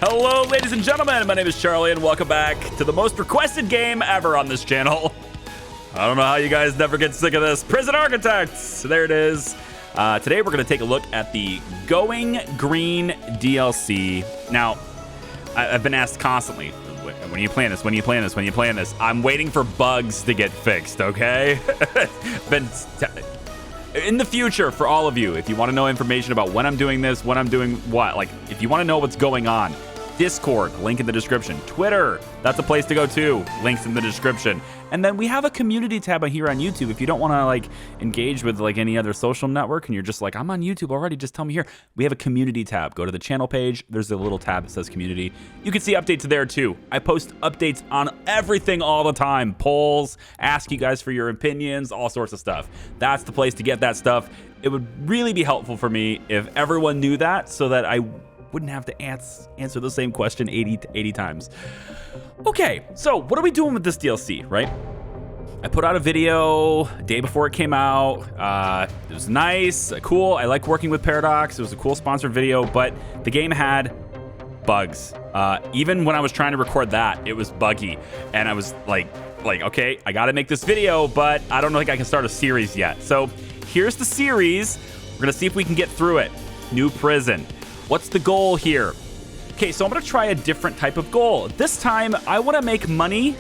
Hello, ladies and gentlemen. My name is Charlie, and welcome back to the most requested game ever on this channel. I don't know how you guys never get sick of this. Prison Architects. There it is. Today, we're going to take a look at the Going Green DLC. Now, I've been asked constantly, when are you playing this? When are you playing this? When are you playing this? I'm waiting for bugs to get fixed, okay? In the future, for all of you, if you want to know information about when I'm doing this, when I'm doing what, like, if you want to know what's going on, Discord, link in the description. Twitter, that's a place to go too. Links in the description. And then we have a community tab here on YouTube. If you don't want to like engage with like any other social network and you're just like, I'm on YouTube already, just tell me here. We have a community tab. Go to the channel page. There's a little tab that says community. You can see updates there too. I post updates on everything all the time. Polls, ask you guys for your opinions, all sorts of stuff. That's the place to get that stuff. It would really be helpful for me if everyone knew that so that I wouldn't have to answer the same question 80 times. Okay, so what are we doing with this DLC, right? I put out a video a day before it came out. It was nice, cool. I like working with Paradox. It was a cool sponsored video, but the game had bugs. Even when I was trying to record that, it was buggy. And I was like, okay, I gotta make this video, but I don't think I can start a series yet. So here's the series. We're gonna see if we can get through it. New prison. What's the goal here? Okay, so I'm gonna try a different type of goal. This time, I wanna make money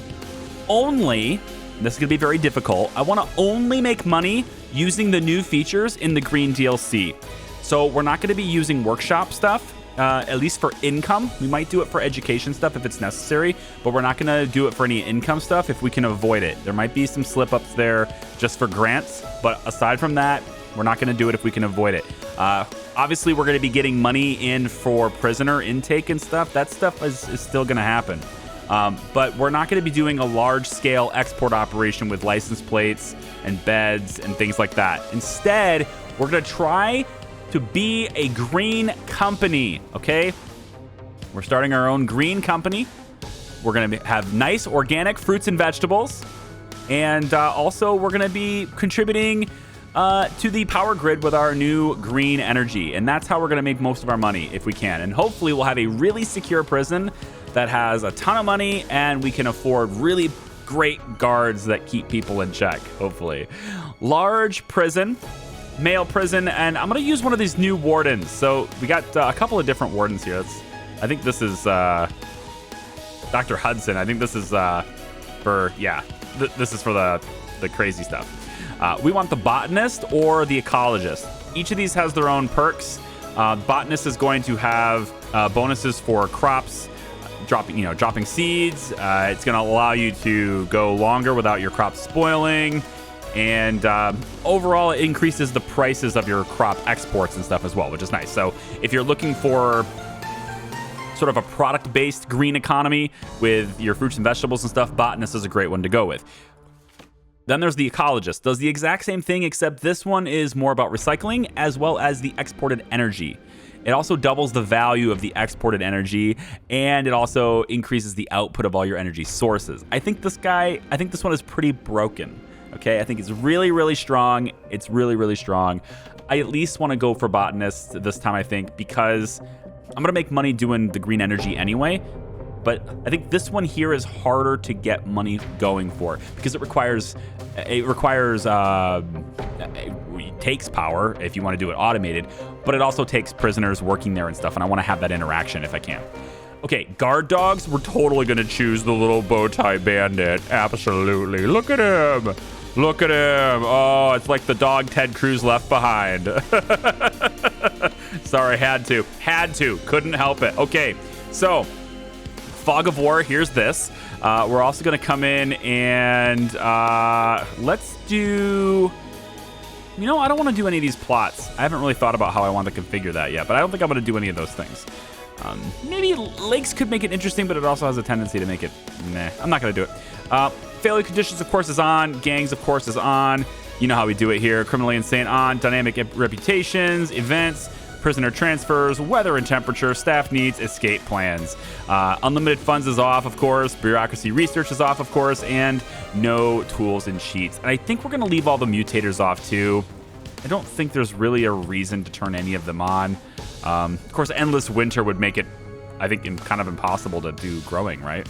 only, this is gonna be very difficult, I wanna only make money using the new features in the green DLC. So we're not gonna be using workshop stuff, at least for income. We might do it for education stuff if it's necessary, but we're not gonna do it for any income stuff if we can avoid it. There might be some slip-ups there just for grants, but aside from that, we're not gonna do it if we can avoid it. Obviously, we're going to be getting money in for prisoner intake and stuff. That stuff is still going to happen. But we're not going to be doing a large-scale export operation with license plates and beds and things like that. Instead, we're going to try to be a green company, okay? We're starting our own green company. We're going to have nice organic fruits and vegetables. And also, we're going to be contributing to the power grid with our new green energy. And that's how we're going to make most of our money if we can. And hopefully we'll have a really secure prison that has a ton of money and we can afford really great guards that keep people in check, hopefully. Large prison, male prison, and I'm going to use one of these new wardens. So we got a couple of different wardens here. I think this is Dr. Hudson. I think this is this is for the crazy stuff. We want the botanist or the ecologist. Each of these has their own perks. Botanist is going to have bonuses for crops, dropping seeds. It's going to allow you to go longer without your crops spoiling. And overall, it increases the prices of your crop exports and stuff as well, which is nice. So if you're looking for sort of a product-based green economy with your fruits and vegetables and stuff, botanist is a great one to go with. Then there's the ecologist. Does the exact same thing, except this one is more about recycling as well as the exported energy. It also doubles the value of the exported energy, and it also increases the output of all your energy sources. I think this one is pretty broken. Okay, I think it's really, really strong. It's really, really strong. I at least want to go for botanist this time, I think, because I'm going to make money doing the green energy anyway. But I think this one here is harder to get money going for because it takes power if you want to do it automated, but it also takes prisoners working there and stuff, and I want to have that interaction if I can. Okay, guard dogs, we're totally going to choose the little bow tie bandit. Absolutely. Look at him. Look at him. Oh, it's like the dog Ted Cruz left behind. Sorry, had to. Couldn't help it. Okay, so Fog of War, here's this. We're also going to come in and let's do... I don't want to do any of these plots. I haven't really thought about how I want to configure that yet, but I don't think I'm going to do any of those things. Maybe lakes could make it interesting, but it also has a tendency to make it... Nah, I'm not going to do it. Failure conditions, of course, is on. Gangs, of course, is on. You know how we do it here. Criminally insane on. Dynamic reputations, events, prisoner transfers, weather and temperature, staff needs, escape plans. Unlimited funds is off, of course. Bureaucracy research is off, of course. And no tools and cheats. And I think we're going to leave all the mutators off, too. I don't think there's really a reason to turn any of them on. Of course, endless winter would make it I think, kind of impossible to do growing, right?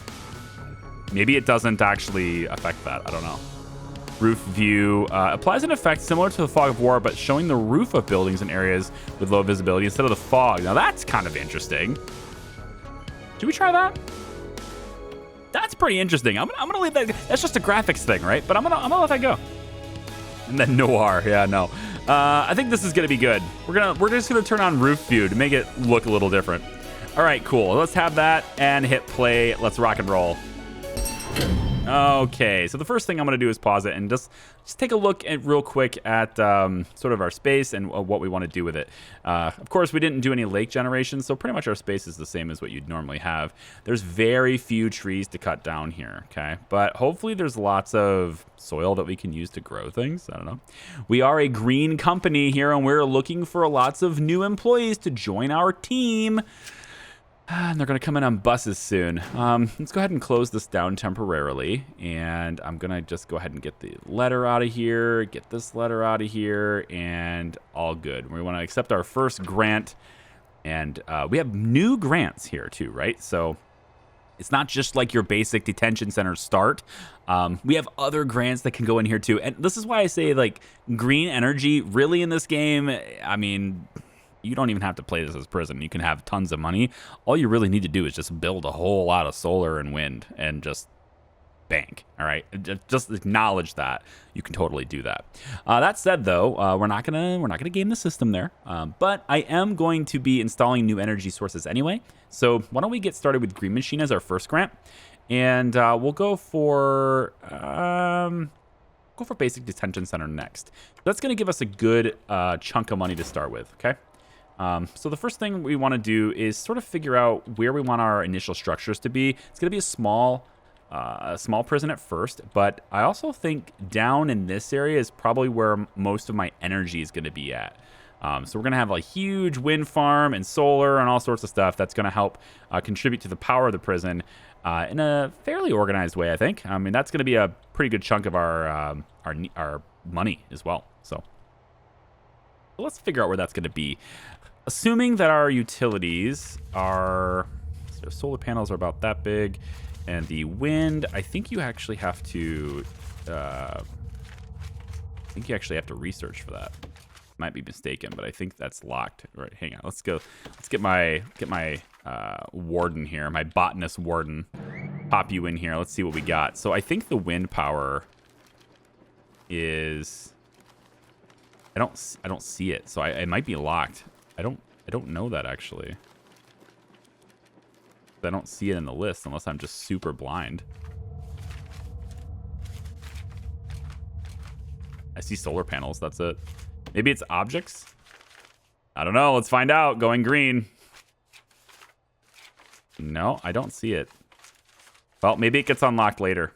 Maybe it doesn't actually affect that. I don't know. Roof view applies an effect similar to the fog of war, but showing the roof of buildings in areas with low visibility instead of the fog. Now that's kind of interesting. Should we try that? That's pretty interesting. I'm gonna leave that. That's just a graphics thing, right? But I'm gonna let that go. And then noir. Yeah, no. I think this is gonna be good. We're just gonna turn on roof view to make it look a little different. All right, cool. Let's have that and hit play. Let's rock and roll. Okay, so the first thing I'm going to do is pause it and just take a look at real quick at sort of our space and what we want to do with it. Of course, we didn't do any lake generation, so pretty much our space is the same as what you'd normally have. There's very few trees to cut down here, okay? But hopefully there's lots of soil that we can use to grow things. I don't know. We are a green company here, and we're looking for lots of new employees to join our team. And they're going to come in on buses soon. Let's go ahead and close this down temporarily. And I'm going to just go ahead and get the letter out of here, get this letter out of here, and all good. We want to accept our first grant. And we have new grants here too, right? So it's not just like your basic detention center start. We have other grants that can go in here too. And this is why I say like green energy really in this game. I mean, you don't even have to play this as prison. You can have tons of money. All you really need to do is just build a whole lot of solar and wind and just bank. All right, just acknowledge that you can totally do that. That said, though, we're not gonna game the system there. But I am going to be installing new energy sources anyway. So why don't we get started with Green Machine as our first grant, and we'll go for basic detention center next. That's going to give us a good chunk of money to start with. Okay. So the first thing we want to do is sort of figure out where we want our initial structures to be. It's going to be a small prison at first, but I also think down in this area is probably where most of my energy is going to be at. So we're going to have a huge wind farm and solar and all sorts of stuff that's going to help contribute to the power of the prison in a fairly organized way, I think. I mean, that's going to be a pretty good chunk of our money as well. So let's figure out where that's going to be. Assuming that our utilities are, so solar panels are about that big, and the wind, I think you actually have to, research for that. Might be mistaken, but I think that's locked. All right, hang on. Let's go. Let's get my warden here, my botanist warden. Pop you in here. Let's see what we got. So I think the wind power is, I don't see it, so it might be locked. I don't know that actually. I don't see it in the list unless I'm just super blind. I see solar panels, that's it. Maybe it's objects? I don't know, let's find out. Going green. No, I don't see it. Well, maybe it gets unlocked later.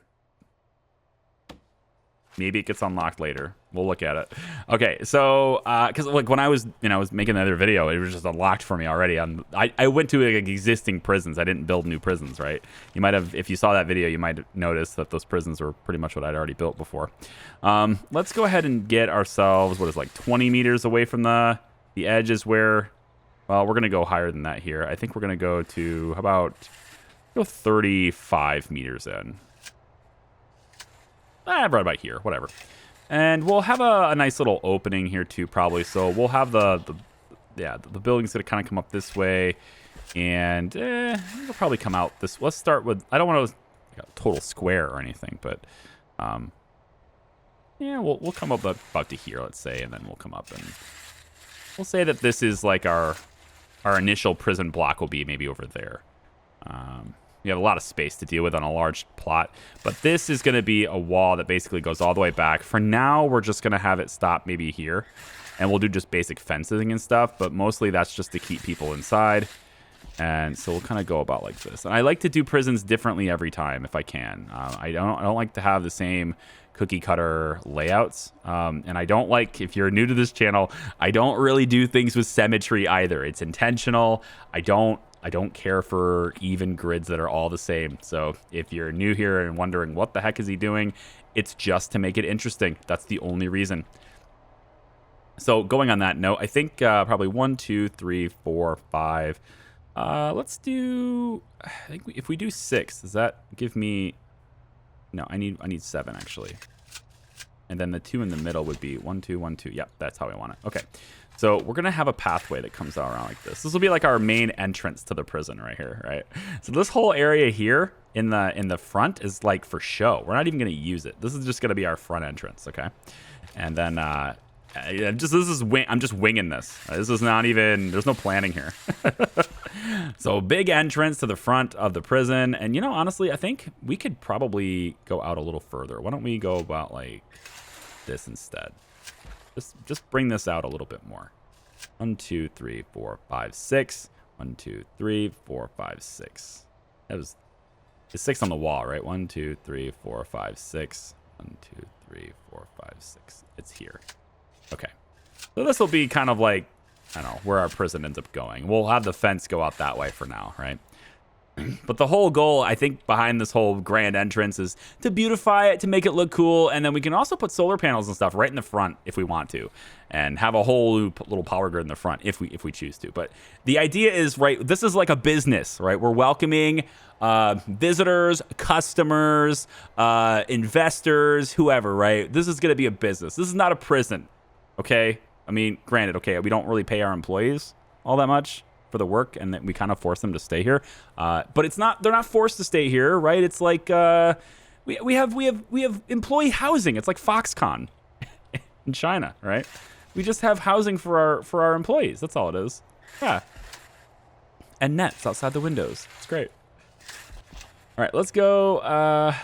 Maybe it gets unlocked later. We'll look at it. Okay, so because like when I was making the other video, it was just unlocked for me already. I went to like, existing prisons. I didn't build new prisons, right? You might have, if you saw that video, you might have noticed that those prisons were pretty much what I'd already built before. Let's go ahead and get ourselves what is like 20 meters away from the edge is where. Well, we're gonna go higher than that here. I think we're gonna go to how about go 35 meters in. Right about here, whatever. And we'll have a nice little opening here too, probably. So we'll have the building's gonna kind of come up this way, and it'll probably come out this. Let's start with. I don't want to like a total square or anything, but yeah, we'll come up about to here, let's say, and then we'll come up and we'll say that this is like our initial prison block will be maybe over there. We have a lot of space to deal with on a large plot, but this is going to be a wall that basically goes all the way back. For now, we're just going to have it stop maybe here, and we'll do just basic fencing and stuff, but mostly that's just to keep people inside. And so we'll kind of go about like this. And I like to do prisons differently every time if I can. I don't like to have the same cookie cutter layouts. And I don't like, if you're new to this channel, I don't really do things with symmetry either. It's intentional. I don't care for even grids that are all the same. So if you're new here and wondering what the heck is he doing, it's just to make it interesting. That's the only reason. So going on that note, I think probably 1, 2, 3, 4, 5, Let's do, I think if we do 6, does that give me, no, I need 7 actually. And then the 2 in the middle would be 1, 2, 1, 2. Yep, that's how we want it. Okay. So we're going to have a pathway that comes around like this. This will be like our main entrance to the prison right here, right? So this whole area here in the front is like for show. We're not even going to use it. This is just going to be our front entrance, okay? And then I'm just winging this. This is not even, there's no planning here. So big entrance to the front of the prison. And you know, honestly, I think we could probably go out a little further. Why don't we go about like this instead? Just bring this out a little bit more. 1, 2, 3, 4, 5, 6. 1, 2, 3, 4, 5, 6. That was it's 6 on the wall, right? 1, 2, 3, 4, 5, 6. 1, 2, 3, 4, 5, 6. It's here. Okay. So this will be kind of like, I don't know, where our prison ends up going. We'll have the fence go out that way for now, right? But the whole goal, I think, behind this whole grand entrance is to beautify it, to make it look cool, and then we can also put solar panels and stuff right in the front if we want to, and have a whole little power grid in the front if we choose to. But the idea is, right, this is like a business, right? We're welcoming visitors, customers, investors, whoever, right? This is going to be a business. This is not a prison, okay? I mean, granted, okay, we don't really pay our employees all that much for the work, and that we kind of force them to stay here. But it's not, they're not forced to stay here, right? It's like we have employee housing. It's like Foxconn in China, right? We just have housing for our employees. That's all it is. Yeah. And nets outside the windows. It's great. All right, let's go.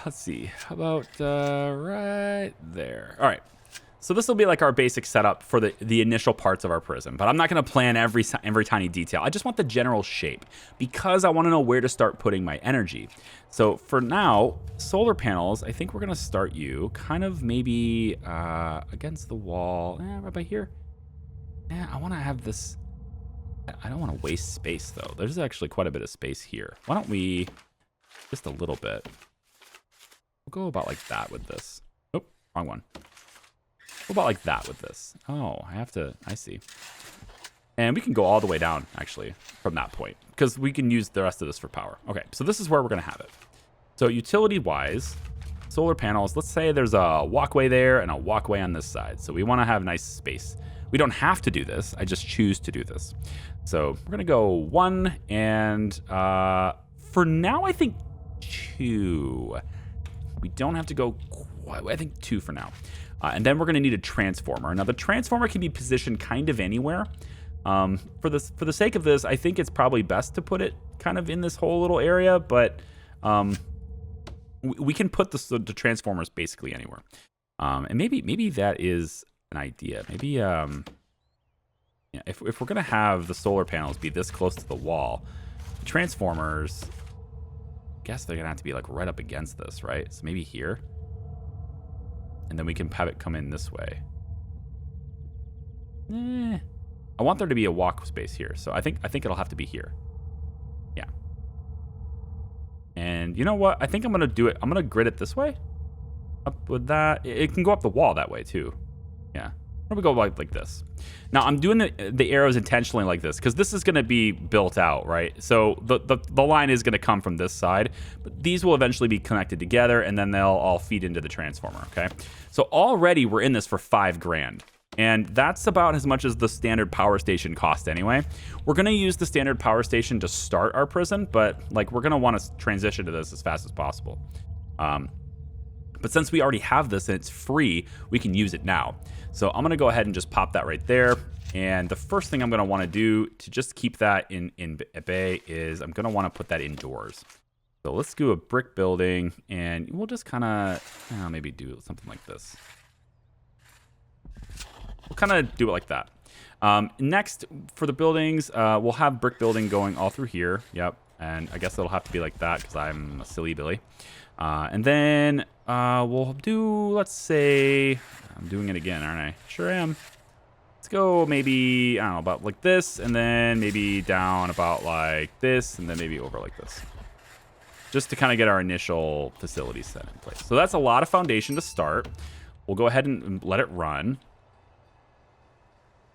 Let's see. How about right there? All right. So this will be like our basic setup for the initial parts of our prison, but I'm not going to plan every tiny detail. I just want the general shape because I want to know where to start putting my energy. So for now, solar panels, I think we're going to start you kind of maybe against the wall, right by here. Yeah, I want to have this. I don't want to waste space though. There's actually quite a bit of space here. Why don't we just a little bit? We'll go about like that with this. Oh, wrong one. What about like that with this? Oh, I see. And we can go all the way down, actually, from that point, because we can use the rest of this for power. Okay, so this is where we're going to have it. So utility-wise, solar panels, let's say there's a walkway there and a walkway on this side. So we want to have nice space. We don't have to do this. I just choose to do this. So we're going to go 1, and for now, I think 2. We don't have to go quite, I think 2 for now. And then we're going to need a transformer. Now, the transformer can be positioned kind of anywhere. For the sake of this, I think it's probably best to put it kind of in this whole little area, but we can put the transformers basically anywhere. And maybe that is an idea. Maybe yeah, if we're going to have the solar panels be this close to the wall, the transformers, I guess they're going to have to be like right up against this, right? So maybe here. And then we can have it come in this way. I want there to be a walk space here, so I think it'll have to be here. Yeah. And you know what? I think I'm gonna do it. I'm gonna grid it this way. Up with that. It can go up the wall that way too. Yeah. Why don't we go like this? Now I'm doing the arrows intentionally like this because this is gonna be built out, right? So the line is gonna come from this side, but these will eventually be connected together and then they'll all feed into the transformer, okay? So already we're in this for $5,000. And that's about as much as the standard power station cost anyway. We're gonna use the standard power station to start our prison, but like we're gonna wanna transition to this as fast as possible. But since we already have this and it's free, we can use it now. So I'm gonna go ahead and just pop that right there. And the first thing I'm gonna wanna do to just keep that in bay is I'm gonna wanna put that indoors. So let's do a brick building and we'll just kinda maybe do something like this. We'll kind of do it like that. Next, for the buildings, we'll have brick building going all through here. Yep. And I guess it'll have to be like that because I'm a silly Billy. And then we'll do, let's say, I'm doing it again, aren't I? Sure am. Let's go maybe, I don't know, about like this. And then maybe down about like this. And then maybe over like this. Just to kind of get our initial facility set in place. So that's a lot of foundation to start. We'll go ahead and let it run.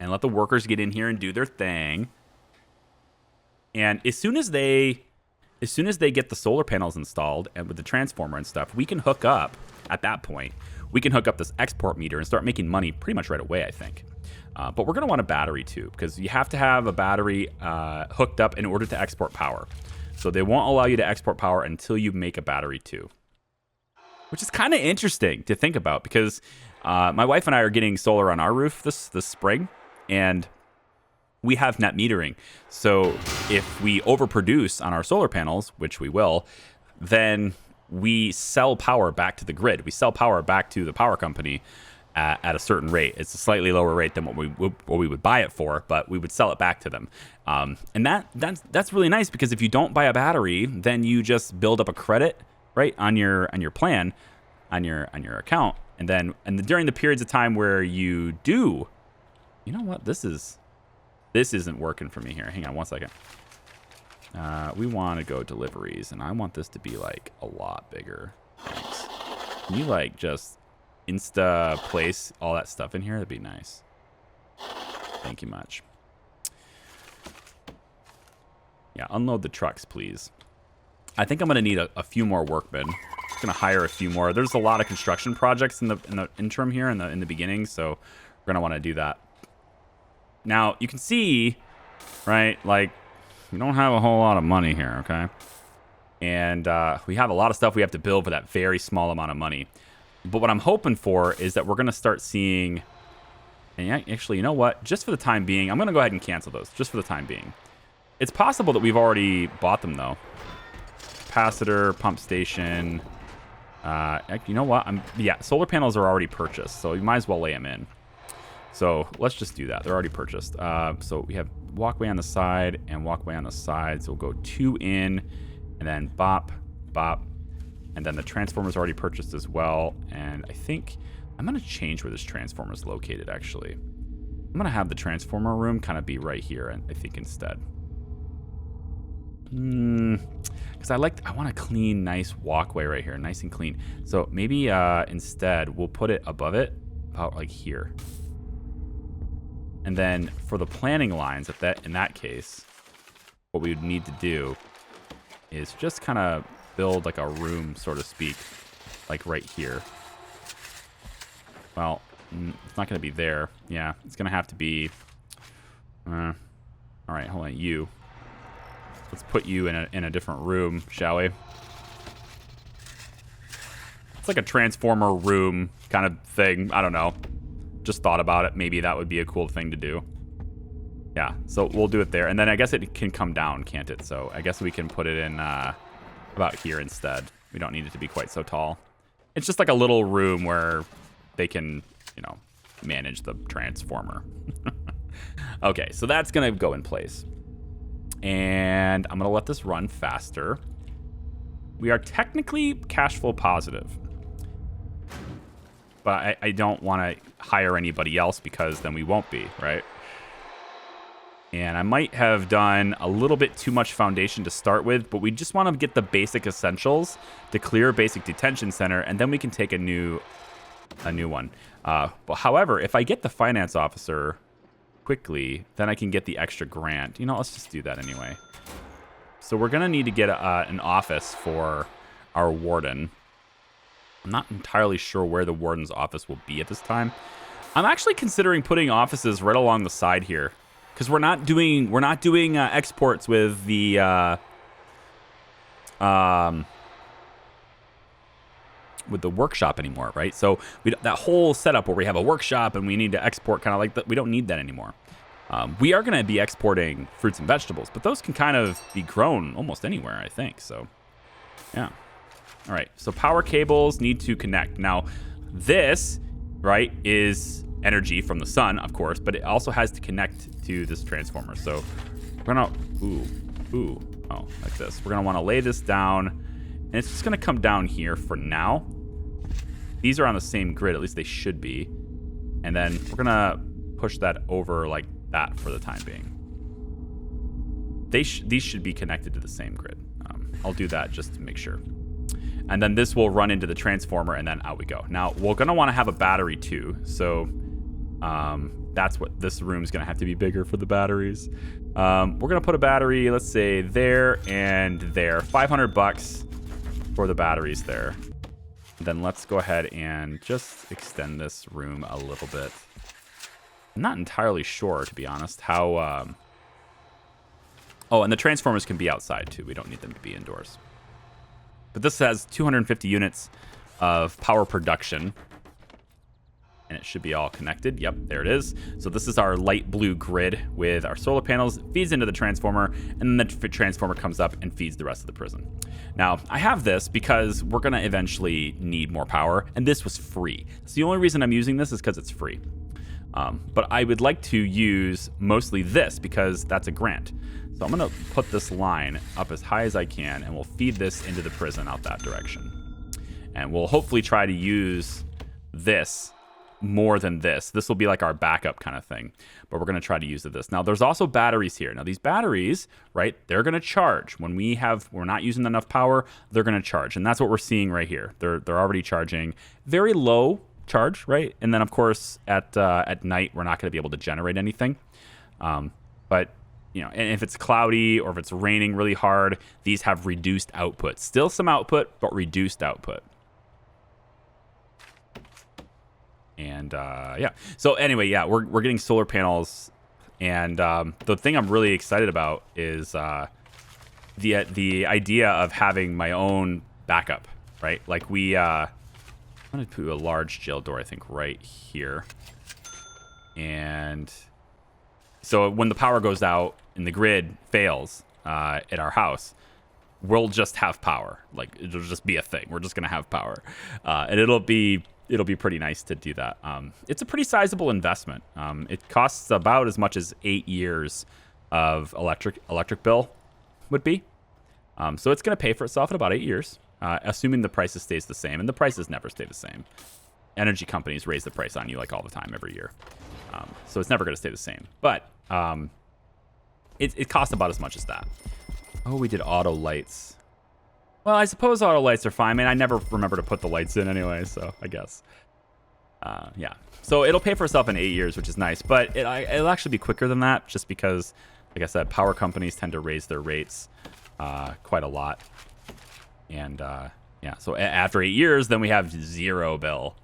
And let the workers get in here and do their thing. And as soon as they get the solar panels installed and with the transformer and stuff, we can hook up, at that point, we can hook up this export meter and start making money pretty much right away, I think. But we're going to want a battery too, because you have to have a battery hooked up in order to export power. So they won't allow you to export power until you make a battery too, which is kind of interesting to think about, because my wife and I are getting solar on our roof this spring, and we have net metering. So if we overproduce on our solar panels, which we will, then we sell power back to the grid. We sell power back to the power company at a certain rate. It's a slightly lower rate than what we would buy it for, but we would sell it back to them. And that's really nice, because if you don't buy a battery, then you just build up a credit, right, on your plan, on your account, and during the periods of time where you do, you know what, this isn't working for me here. Hang on one second. We want to go deliveries, and I want this to be like a lot bigger. Thanks. Can you like just insta place all that stuff in here? That'd be nice. Thank you much. Yeah, unload the trucks, please. I think I'm gonna need a few more workmen. Just gonna hire a few more. There's a lot of construction projects in the interim here in the beginning, so we're gonna want to do that. Now you can see, right? Like, we don't have a whole lot of money here, okay? And we have a lot of stuff we have to build for that very small amount of money. But what I'm hoping for is that we're going to start seeing... And actually, you know what? Just for the time being, I'm going to go ahead and cancel those, just for the time being. It's possible that we've already bought them, though. Capacitor, pump station. You know what? Yeah, solar panels are already purchased, so you might as well lay them in. So let's just do that. They're already purchased. So we have walkway on the side and walkway on the side. So we'll go 2 in, and then bop, bop. And then the transformer's already purchased as well. And I think I'm going to change where this transformer is located, actually. I'm going to have the transformer room kind of be right here, I think, instead. Because I want a clean, nice walkway right here. Nice and clean. So maybe instead we'll put it above it, about like here. And then for the planning lines, in that case, what we would need to do is just kind of build like a room, so to speak, like right here. Well, it's not going to be there. Yeah, it's going to have to be... all right, hold on, you. Let's put you in a different room, shall we? It's like a transformer room kind of thing. I don't know. Just thought about it. Maybe that would be a cool thing to do. Yeah, so we'll do it there. And then I guess it can come down, can't it? So I guess we can put it in about here instead. We don't need it to be quite so tall. It's just like a little room where they can, you know, manage the transformer. Okay, so that's going to go in place. And I'm going to let this run faster. We are technically cash flow positive. But I don't want to hire anybody else, because then we won't be, right? And I might have done a little bit too much foundation to start with, but we just want to get the basic essentials to clear basic detention center, and then we can take a new one. But however, if I get the finance officer quickly, then I can get the extra grant. You know, let's just do that anyway. So we're going to need to get an office for our warden. I'm not entirely sure where the warden's office will be at this time. I'm actually considering putting offices right along the side here, because we're not doing exports with the workshop anymore, right? So that whole setup where we have a workshop and we need to export kind of like that, we don't need that anymore. We are going to be exporting fruits and vegetables, but those can kind of be grown almost anywhere, I think. So, yeah. All right, so power cables need to connect. Now, this, right, is energy from the sun, of course, but it also has to connect to this transformer. So we're gonna, like this. We're gonna want to lay this down, and it's just gonna come down here for now. These are on the same grid, at least they should be. And then we're gonna push that over like that for the time being. These should be connected to the same grid. I'll do that just to make sure. And then this will run into the transformer, and then out we go. Now, we're going to want to have a battery, too. So that's what this room's going to have to be bigger for the batteries. We're going to put a battery, let's say, there and there. $500 for the batteries there. Then let's go ahead and just extend this room a little bit. I'm not entirely sure, to be honest, how... Oh, and the transformers can be outside, too. We don't need them to be indoors. But this has 250 units of power production. And it should be all connected. Yep, there it is. So this is our light blue grid with our solar panels, feeds into the transformer, and then the transformer comes up and feeds the rest of the prison. Now, I have this because we're going to eventually need more power, and this was free. So the only reason I'm using this is because it's free. But I would like to use mostly this because that's a grant. So I'm going to put this line up as high as I can, and we'll feed this into the prison out that direction. And we'll hopefully try to use this more than this. This will be like our backup kind of thing, but we're going to try to use this. Now, there's also batteries here. Now, these batteries, right, they're going to charge. When we're not using enough power, they're going to charge. And that's what we're seeing right here. They're already charging. Very low charge, right? And then, of course, at night, we're not going to be able to generate anything. But you know, and if it's cloudy or if it's raining really hard, these have reduced output. Still some output, but reduced output. And yeah, so anyway, yeah, we're getting solar panels, and the thing I'm really excited about is the idea of having my own backup, right? Like I'm gonna put a large jail door, I think, right here, and so when the power goes out and the grid fails at our house, we'll just have power. Like, it'll just be a thing. We're just gonna have power, and it'll be pretty nice to do that. It's a pretty sizable investment. It costs about as much as 8 years of electric bill would be. So it's going to pay for itself in about 8 years, assuming the prices stays the same. And the prices never stay the same. Energy companies raise the price on you like all the time every year. So it's never going to stay the same. But it costs about as much as that. Oh, we did auto lights. Well, I suppose auto lights are fine. I mean, I never remember to put the lights in anyway, so I guess. Yeah. So it'll pay for itself in 8 years, which is nice. But it'll actually be quicker than that just because, like I said, power companies tend to raise their rates quite a lot. And, yeah, so after 8 years, then we have zero bill.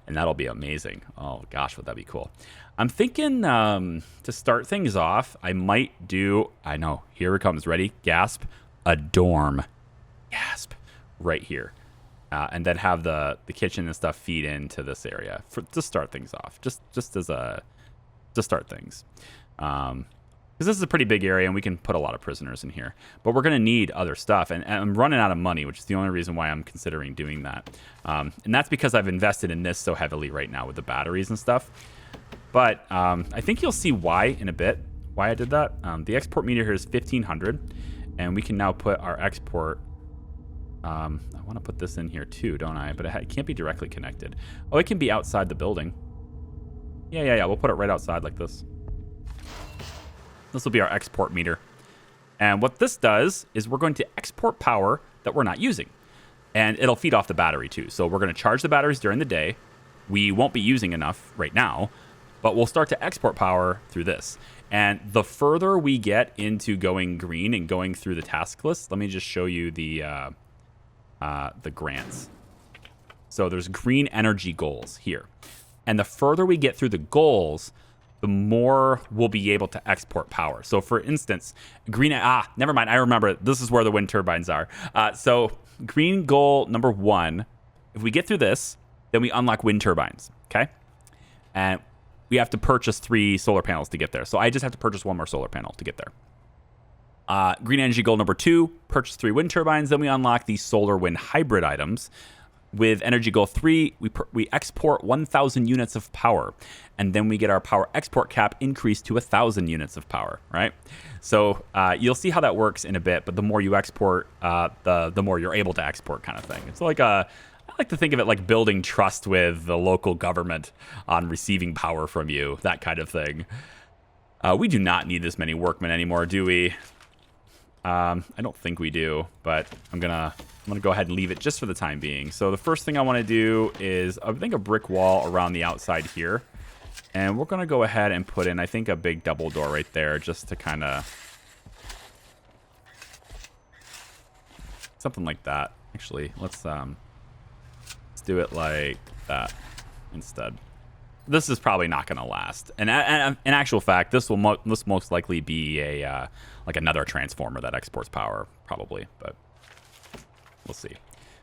And that'll be amazing. Oh, gosh, would that be cool. I'm thinking to start things off, I might do, I know, here it comes. Ready? Gasp. A dorm. Gasp. Right here. And then have the kitchen and stuff feed into this area to start things off. Just to start things. Because this is a pretty big area and we can put a lot of prisoners in here. But we're going to need other stuff. And I'm running out of money, which is the only reason why I'm considering doing that. And that's because I've invested in this so heavily right now with the batteries and stuff. But I think you'll see why in a bit, why I did that. The export meter here is 1500. And we can now put our export... I want to put this in here too, don't I? But it can't be directly connected. Oh, it can be outside the building. Yeah. We'll put it right outside like this. This will be our export meter. And what this does is we're going to export power that we're not using. And it'll feed off the battery too. So we're going to charge the batteries during the day. We won't be using enough right now, but we'll start to export power through this. And the further we get into going green and going through the task list, let me just show you the grants. So there's green energy goals here. And the further we get through the goals, the more we'll be able to export power. So for instance, never mind. I remember this is where the wind turbines are. So green goal number 1, if we get through this, then we unlock wind turbines, okay? And we have to purchase 3 solar panels to get there. So I just have to purchase 1 more solar panel to get there. Green energy goal number 2, purchase 3 wind turbines. Then we unlock the solar wind hybrid items. With energy goal 3, we export 1,000 units of power. And then we get our power export cap increased to 1,000 units of power, right? So you'll see how that works in a bit. But the more you export, the more you're able to export kind of thing. It's like I like to think of it like building trust with the local government on receiving power from you, that kind of thing. We do not need this many workmen anymore, do we? I don't think we do, but I'm gonna go ahead and leave it just for the time being. So the first thing I want to do is I think a brick wall around the outside here, And we're going to go ahead and put in, I think, a big double door right there just to kind of... something like that. Actually, let's do it like that instead. This is probably not going to last. And in actual fact, this will most likely be a like another transformer that exports power, probably. But we'll see.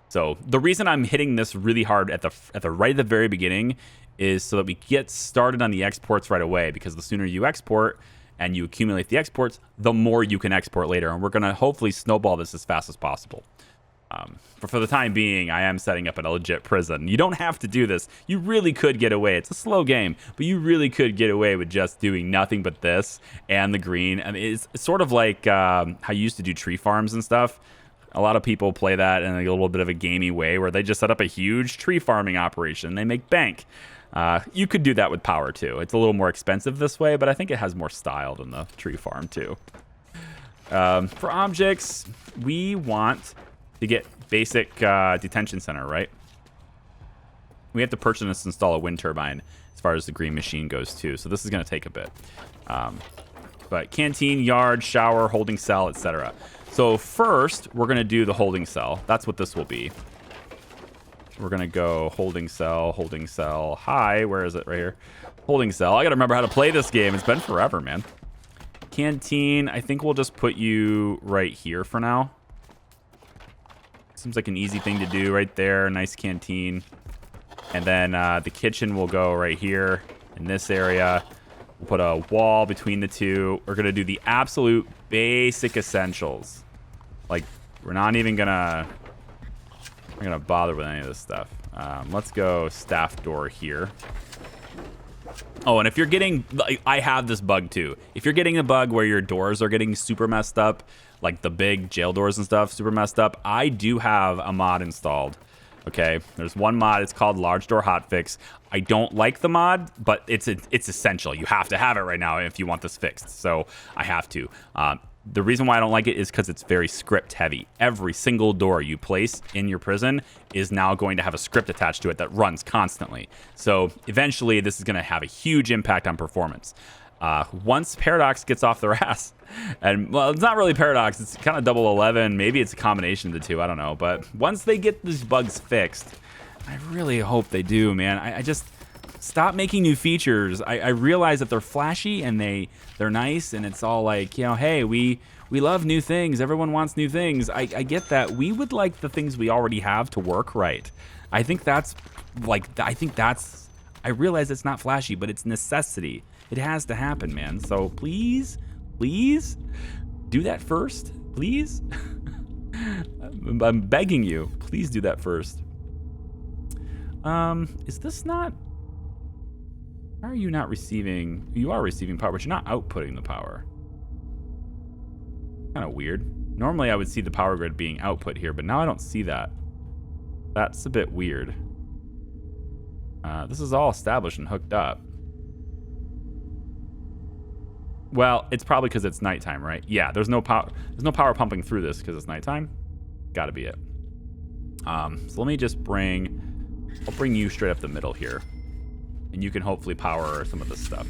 So the reason I'm hitting this really hard at the right at the very beginning is so that we get started on the exports right away, because the sooner you export and you accumulate the exports, the more you can export later. And we're going to hopefully snowball this as fast as possible. But for the time being, I am setting up a legit prison. You don't have to do this. You really could get away. It's a slow game, but you really could get away with just doing nothing but this and the green. I mean, it's sort of like how you used to do tree farms and stuff. A lot of people play that in a little bit of a gamey way where they just set up a huge tree farming operation. They make bank. You could do that with power too. It's a little more expensive this way, but I think it has more style than the tree farm too. For objects, we want to get basic detention center, right? We have to purchase and install a wind turbine as far as the green machine goes too. So this is going to take a bit. But canteen, yard, shower, holding cell, etc. So first, we're going to do the holding cell. That's what this will be. We're going to go holding cell, high. Where is it? Right here. Holding cell. I got to remember how to play this game. It's been forever, man. Canteen, I think we'll just put you right here for now. Seems like an easy thing to do right there. Nice canteen. And then the kitchen will go right here in this area. We'll put a wall between the two. We're going to do the absolute basic essentials. Like, we're not even going to... we're going to bother with any of this stuff. Let's go staff door here. Oh, and if you're getting... I have this bug too. If you're getting a bug where your doors are getting super messed up, like the big jail doors and stuff, super messed up, I do have a mod installed. Okay, there's one mod. It's called Large Door Hotfix. I don't like the mod, but it's essential. You have to have it right now if you want this fixed. So I have to. The reason why I don't like it is because it's very script heavy. Every single door you place in your prison is now going to have a script attached to it that runs constantly. So eventually this is going to have a huge impact on performance. Once Paradox gets off their ass, and well, it's not really Paradox, it's kind of Double 11, maybe it's a combination of the two, I don't know, but once they get these bugs fixed, I really hope they do, man. I just stop making new features. I realize that they're flashy and they're nice, and it's all like, you know, hey, we love new things, everyone wants new things. I get that. We would like the things we already have to work right. I realize it's not flashy, but it's necessity. It has to happen, man. So please do that first. Please. I'm begging you. Please do that first. Is this not... why are you not receiving... you are receiving power, but you're not outputting the power. Kind of weird. Normally I would see the power grid being output here, but now I don't see that. That's a bit weird. This is all established and hooked up. Well, it's probably because it's nighttime, right? Yeah, there's no power pumping through this because it's nighttime. Gotta be it. So let me just I'll bring you straight up the middle here, and you can hopefully power some of this stuff.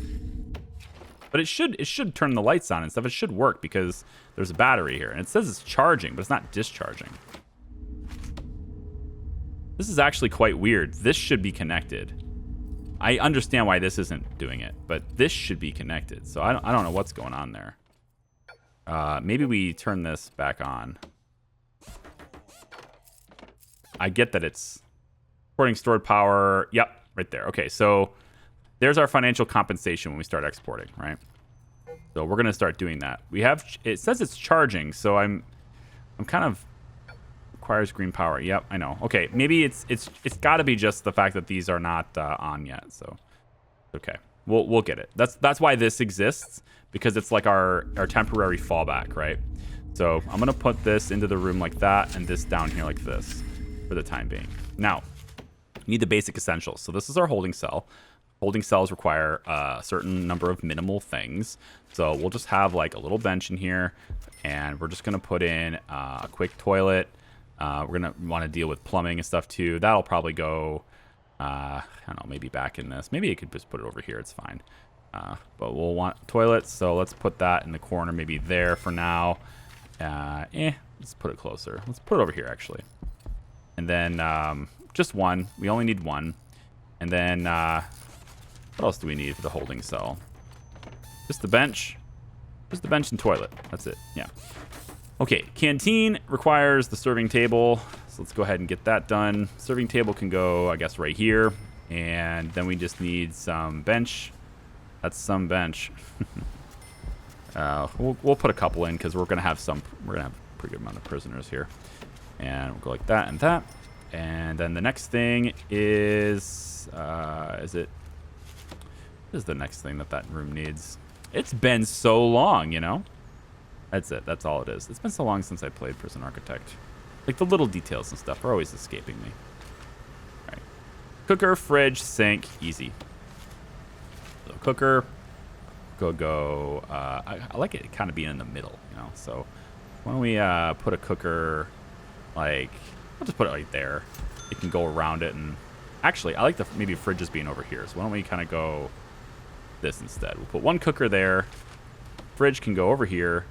But it should turn the lights on and stuff. It should work because there's a battery here, and it says it's charging, but it's not discharging. This is actually quite weird. This should be connected. I understand why this isn't doing it, but this should be connected. So I don't know what's going on there. Maybe we turn this back on. I get that it's exporting stored power. Yep, right there. Okay, so there's our financial compensation when we start exporting, right? So we're gonna start doing that. It says it's charging, so I'm kind of... requires green power. Yep, I know. Okay, maybe it's got to be just the fact that these are not on yet. So, okay, we'll get it. That's why this exists, because it's like our temporary fallback, right? So I'm gonna put this into the room like that, and this down here like this for the time being. Now, we need the basic essentials. So this is our holding cell. Holding cells require a certain number of minimal things. So we'll just have like a little bench in here, and we're just gonna put in a quick toilet. We're going to want to deal with plumbing and stuff too. That'll probably go I don't know, maybe back in this. Maybe I could just put it over here. It's fine. But we'll want toilets, so let's put that in the corner, maybe there for now. Let's put it closer. Let's put it over here, actually. And then just one. We only need one. And then what else do we need for the holding cell? Just the bench. Just the bench and toilet. That's it. Yeah. Okay, canteen requires the serving table. So let's go ahead and get that done. Serving table can go, I guess, right here. And then we just need some bench. That's some bench. We'll put a couple in because we're gonna have a pretty good amount of prisoners here. And we'll go like that and that. And then the next thing is what is the next thing that room needs? It's been so long, you know? That's it. That's all it is. It's been so long since I played Prison Architect. Like, the little details and stuff are always escaping me. All right. Cooker, fridge, sink, easy. So cooker, go. I like it kind of being in the middle, you know? So why don't we put a cooker, like, I'll just put it right there. It can go around it. And actually, I like maybe fridges being over here. So why don't we kind of go this instead? We'll put one cooker there. Fridge can go over here.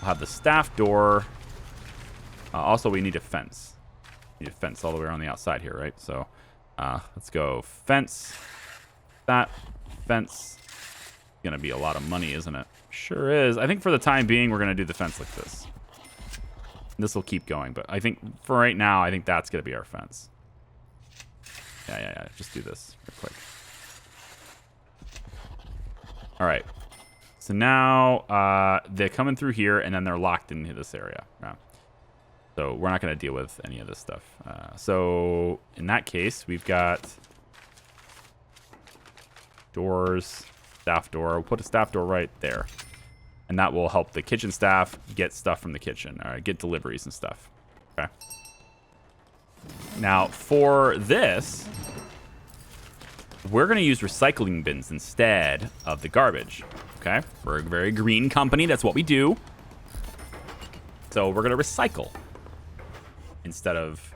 We'll have the staff door. Also, we need a fence. We need a fence all the way around the outside here, right? So let's go fence. That fence. Gonna be a lot of money, isn't it? Sure is. I think for the time being, we're gonna do the fence like this. This will keep going, but I think for right now, I think that's gonna be our fence. Yeah. Just do this real quick. All right. So now they're coming through here, and then they're locked into this area. Yeah. So we're not going to deal with any of this stuff. So in that case, we've got doors, staff door. We'll put a staff door right there. And that will help the kitchen staff get stuff from the kitchen, get deliveries and stuff. Okay. Now, for this, we're going to use recycling bins instead of the garbage. Okay? We're a very green company. That's what we do. So we're going to recycle instead of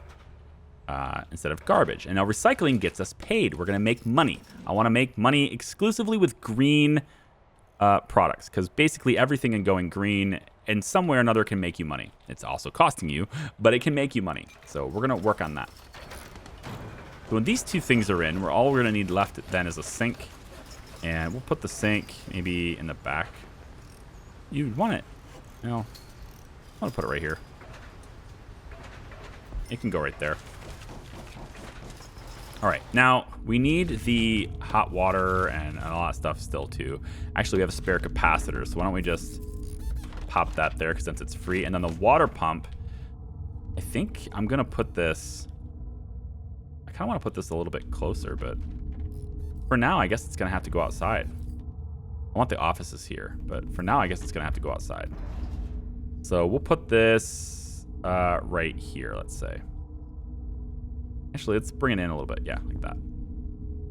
garbage. And now recycling gets us paid. We're going to make money. I want to make money exclusively with green products, because basically everything in going green in some way or another can make you money. It's also costing you, but it can make you money. So we're going to work on that. So when these two things are in, all we're going to need left then is a sink. And we'll put the sink maybe in the back. You want it? No. I want to put it right here. It can go right there. All right, now we need the hot water and all that stuff still too. Actually, we have a spare capacitor, so why don't we just pop that there, because since it's free. And then the water pump, I think I'm gonna put this, I kind of want to put this a little bit closer, but for now, I guess it's gonna have to go outside. I want the offices here, but for now, I guess it's gonna have to go outside. So we'll put this right here, let's say. Actually, let's bring it in a little bit. Yeah, like that.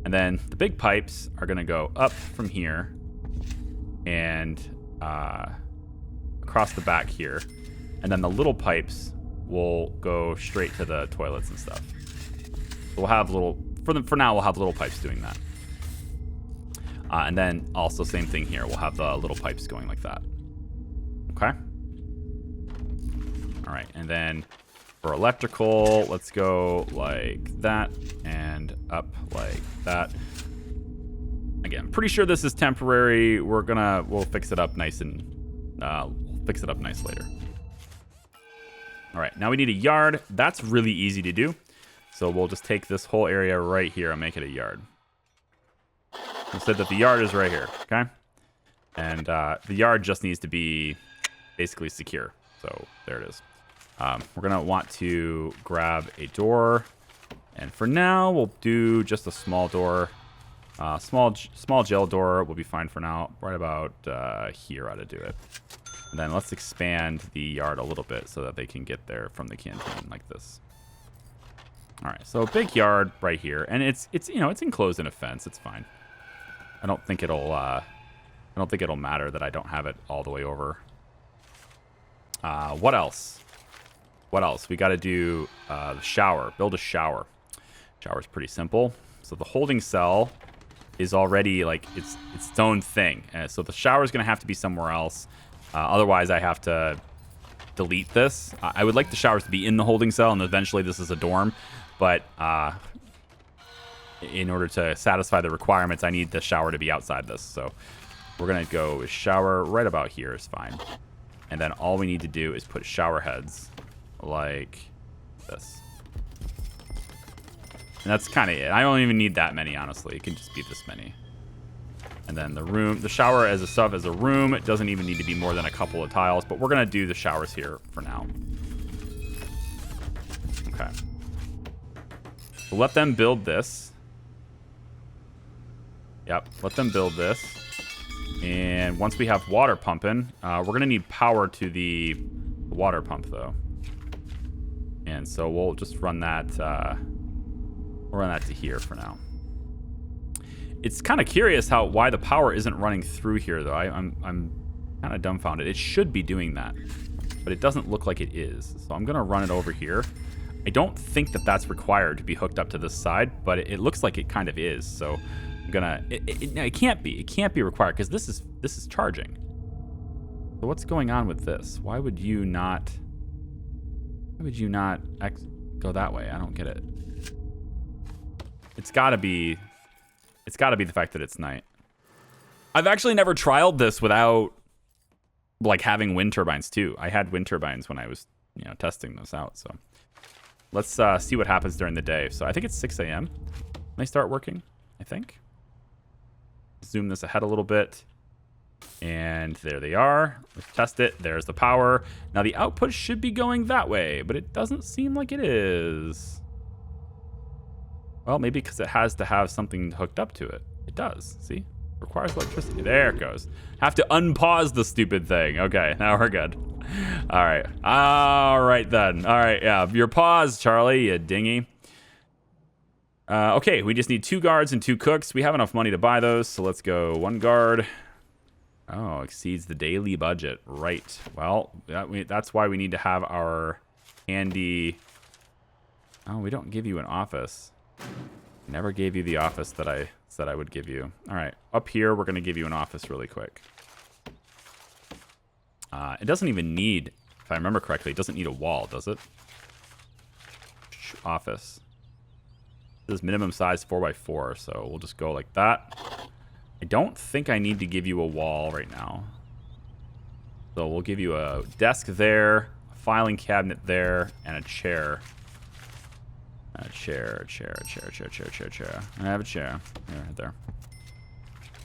And then the big pipes are going to go up from here and across the back here. And then the little pipes will go straight to the toilets and stuff. So we'll have for now, we'll have little pipes doing that. And then also same thing here. We'll have the little pipes going like that. Okay. All right. And then for electrical, let's go like that and up like that. Again, pretty sure this is temporary. We'll fix it up nice and we'll fix it up nice later. All right, now we need a yard. That's really easy to do. So we'll just take this whole area right here and make it a yard. We said that the yard is right here, okay? And the yard just needs to be basically secure. So there it is. We're going to want to grab a door. And for now, we'll do just a small door. Small gel door will be fine for now. Right about here ought to do it. And then let's expand the yard a little bit so that they can get there from the canteen like this. All right, so big yard right here. And it's enclosed in a fence. It's fine. I don't think it'll matter that I don't have it all the way over. What else? We got to do the shower. Build a shower. Shower's pretty simple. So the holding cell is already like its own thing. So the shower is going to have to be somewhere else. Otherwise, I have to delete this. I would like the showers to be in the holding cell, and eventually this is a dorm. But in order to satisfy the requirements, I need the shower to be outside this. So we're going to go shower right about here is fine. And then all we need to do is put shower heads like this. And that's kind of it. I don't even need that many, honestly. It can just be this many. And then the shower as a sub as a room, it doesn't even need to be more than a couple of tiles, but we're going to do the showers here for now. Okay. So let them build this. Yep, let them build this. And once we have water pumping, we're going to need power to the water pump, though. And so we'll just run that... we'll run that to here for now. It's kind of curious why the power isn't running through here, though. I'm kind of dumbfounded. It should be doing that, but it doesn't look like it is. So I'm going to run it over here. I don't think that that's required to be hooked up to this side, but it looks like it kind of is. So I'm gonna. It can't be. It can't be required because this is charging. So what's going on with this? Why would you not? Why would you not go that way? I don't get it. It's got to be the fact that it's night. I've actually never trialed this without like having wind turbines too. I had wind turbines when I was, testing this out. So let's see what happens during the day. So I think it's 6 a.m. They start working, I think. Zoom this ahead a little bit. And there they are. Let's test it. There's the power. Now the output should be going that way, but it doesn't seem like it is. Well, maybe because it has to have something hooked up to it. It does. See? Requires electricity. There it goes. Have to unpause the stupid thing. Okay, now we're good. All right. All right, then. All right, yeah. Your pause, Charlie, you dingy. Okay, we just need 2 guards and 2 cooks. We have enough money to buy those, so let's go 1 guard. Oh, exceeds the daily budget. Right. Well, that's why we need to have our handy... Oh, we don't give you an office. Never gave you the office that I said I would give you. All right, up here, we're going to give you an office really quick. It doesn't even need, if I remember correctly, it doesn't need a wall, does it? Office. This is minimum size 4x4, so we'll just go like that. I don't think I need to give you a wall right now. So we'll give you a desk there, a filing cabinet there, and a chair. A chair. I have a chair. Right there.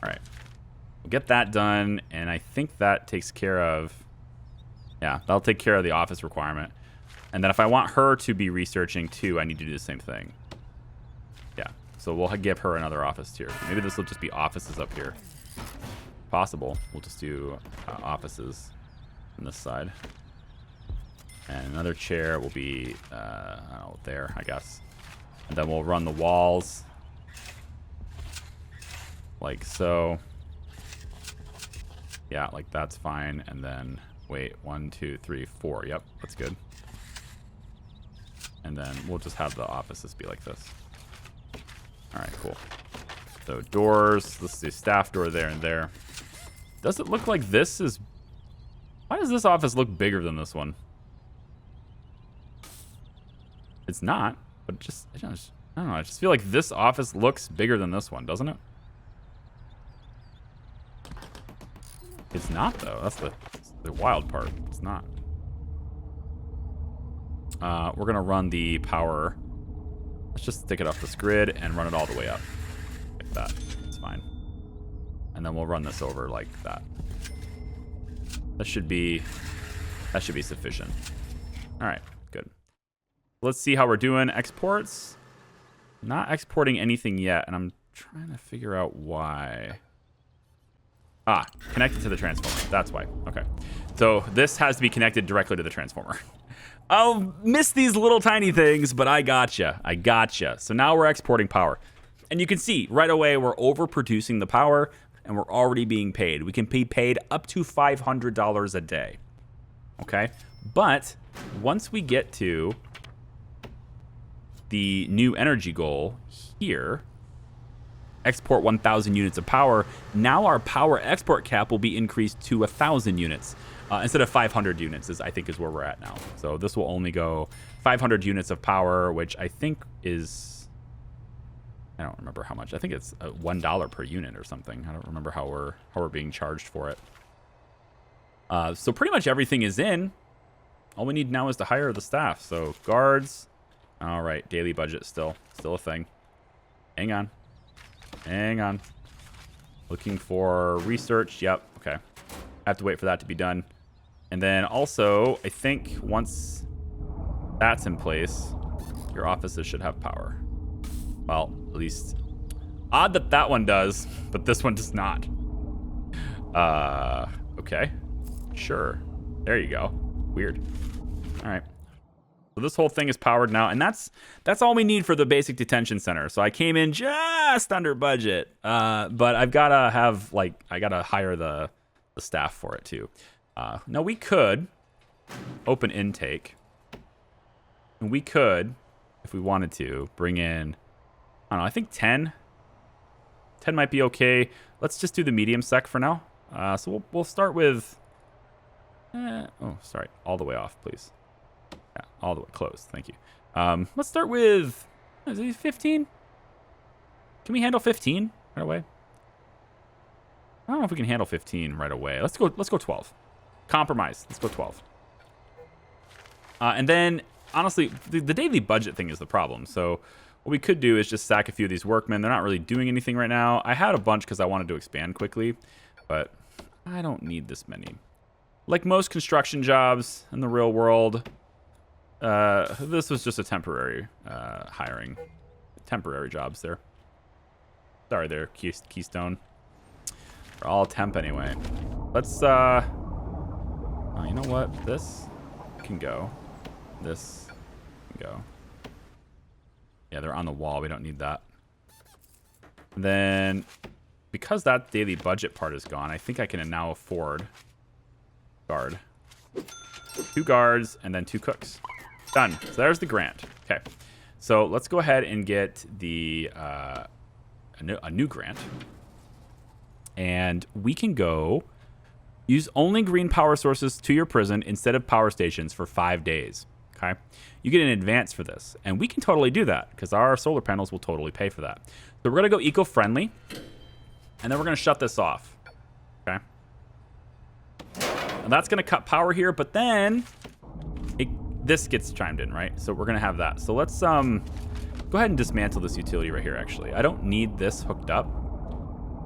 All right. We'll get that done, and I think that takes care of... Yeah, that'll take care of the office requirement. And then if I want her to be researching too, I need to do the same thing. Yeah, so we'll give her another office here. Maybe this will just be offices up here. Possible. We'll just do offices on this side. And another chair will be, I don't know, there, I guess. And then we'll run the walls. Like so. Yeah, like that's fine. And then, wait, 1, 2, 3, 4. Yep, that's good. And then we'll just have the offices be like this. All right, cool. So doors, let's do staff door there and there. Does it look like this is... Why does this office look bigger than this one? It's not, but just, I don't know. I just feel like this office looks bigger than this one, doesn't it? It's not, though. That's the wild part. It's not. We're going to run the power. Let's just stick it off this grid and run it all the way up. Like that. It's fine. And then we'll run this over like that. That should be sufficient. All right, good. Let's see how we're doing. Exports. Not exporting anything yet, and I'm trying to figure out why. Ah, connected to the transformer. That's why. Okay. So this has to be connected directly to the transformer. I'll miss these little tiny things, but I gotcha. I gotcha. So now we're exporting power. And you can see right away we're overproducing the power, and we're already being paid. We can be paid up to $500 a day. Okay? But once we get to the new energy goal here, export 1,000 units of power. Now our power export cap will be increased to 1,000 units instead of 500 units, I think is where we're at now. So this will only go 500 units of power, which I think is, I don't remember how much. I think it's $1 per unit or something. I don't remember how we're being charged for it. So pretty much everything is in. All we need now is to hire the staff. So guards. All right, daily budget still a thing. Hang on. Looking for research. Yep. Okay. I have to wait for that to be done. And then also, I think once that's in place, your offices should have power. Well, at least odd that one does, but this one does not. Okay. Sure. There you go. Weird. All right. So this whole thing is powered now, and that's all we need for the basic detention center. So I came in just under budget, but I've gotta have I gotta hire the staff for it too. Now we could open intake, and we could, if we wanted to, bring in, I don't know, I think 10. 10 might be okay. Let's just do the medium sec for now. So we'll start with, oh, sorry, all the way off, please. Yeah, all the way closed. Thank you. Let's start with, is it 15? Can we handle 15 right away? I don't know if we can handle 15 right away. Let's go 12. Compromise. Let's go 12. And then, honestly, the daily budget thing is the problem. So what we could do is just sack a few of these workmen. They're not really doing anything right now. I had a bunch because I wanted to expand quickly, but I don't need this many. Like most construction jobs in the real world, this was just a temporary hiring. Temporary jobs there. Sorry there, Keystone. They're all temp anyway. Let's, oh, you know what? This can go. This can go. Yeah, they're on the wall. We don't need that. And then, because that daily budget part is gone, I think I can now afford guard. 2 guards and then 2 cooks. Done. So there's the grant. Okay. So let's go ahead and get the a new grant. And we can go use only green power sources to your prison instead of power stations for 5 days. Okay. You get an advance for this. And we can totally do that because our solar panels will totally pay for that. So we're going to go eco-friendly. And then we're going to shut this off. Okay. And that's going to cut power here, but then this gets chimed in, right? So we're going to have that. So let's go ahead and dismantle this utility right here, actually. I don't need this hooked up.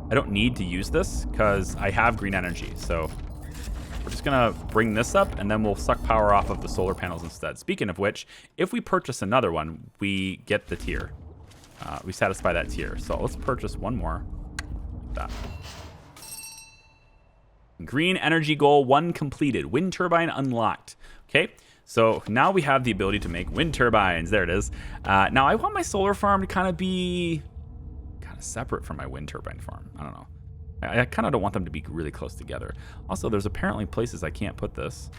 I don't need to use this because I have green energy. So we're just going to bring this up, and then we'll suck power off of the solar panels instead. Speaking of which, if we purchase another one, we get the tier. We satisfy that tier. So let's purchase one more. Like that. Green energy goal 1 completed. Wind turbine unlocked. Okay, so now we have the ability to make wind turbines. There it is. Now I want my solar farm to kind of be separate from my wind turbine farm. I don't know. I kind of don't want them to be really close together. Also, there's apparently places I can't put this,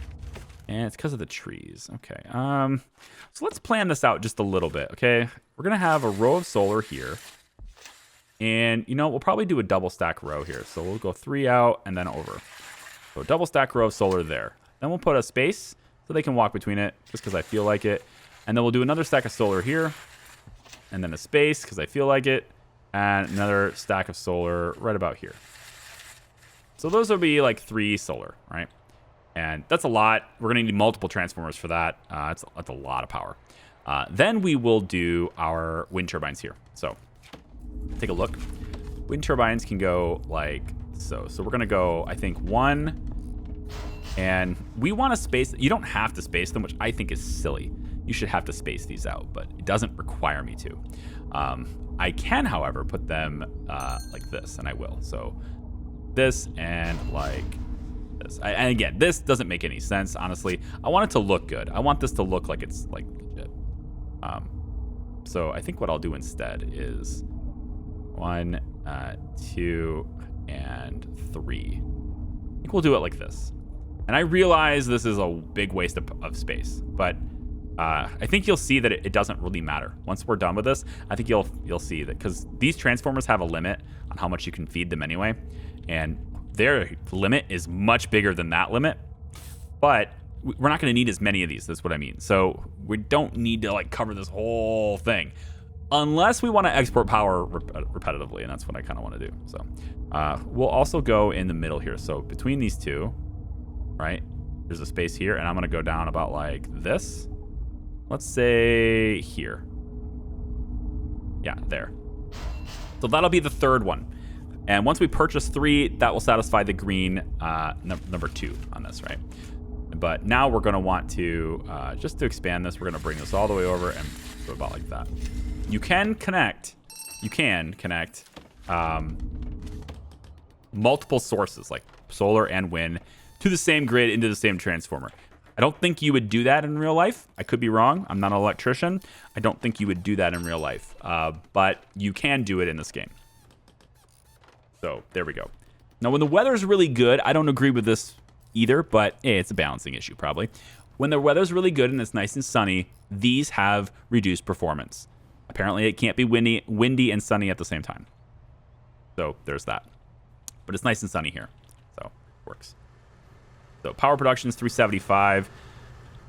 and it's because of the trees. Okay. So let's plan this out just a little bit. Okay, we're gonna have a row of solar here. And, you know, we'll probably do a double stack row here. So we'll go 3 out and then over. So double stack row of solar there. Then we'll put a space so they can walk between it just because I feel like it. And then we'll do another stack of solar here. And then a space because I feel like it. And another stack of solar right about here. So those will be like 3 solar, right? And that's a lot. We're going to need multiple transformers for that. That's a lot of power. Then we will do our wind turbines here. So take a look. Wind turbines can go like so. So we're going to go, I think, 1. And we want to space. You don't have to space them, which I think is silly. You should have to space these out, but it doesn't require me to. I can, however, put them like this, and I will. So this and like this. And again, this doesn't make any sense, honestly. I want it to look good. I want this to look like it's like legit. So I think what I'll do instead is 1, 2, and 3. I think we'll do it like this. And I realize this is a big waste of space, but I think you'll see that it doesn't really matter. Once we're done with this, I think you'll see that, because these transformers have a limit on how much you can feed them anyway, and their limit is much bigger than that limit. But we're not going to need as many of these. That's what I mean. So we don't need to like cover this whole thing, unless we want to export power repetitively, and that's what I kind of want to do. So we'll also go in the middle here. So between these two, right, there's a space here, and I'm going to go down about like this. Let's say here. Yeah, there. So that'll be the third one. And once we purchase 3, that will satisfy the green number 2 on this, right? But now we're going to want to, just to expand this, we're going to bring this all the way over and go about like that. You can connect multiple sources, like solar and wind, to the same grid into the same transformer. I don't think you would do that in real life. I could be wrong. I'm not an electrician. I don't think you would do that in real life. But you can do it in this game. So there we go. Now, when the weather's really good, I don't agree with this either, but it's a balancing issue probably. When the weather's really good and it's nice and sunny, these have reduced performance. Apparently, it can't be windy and sunny at the same time. So there's that. But it's nice and sunny here, so it works. So power production is 375,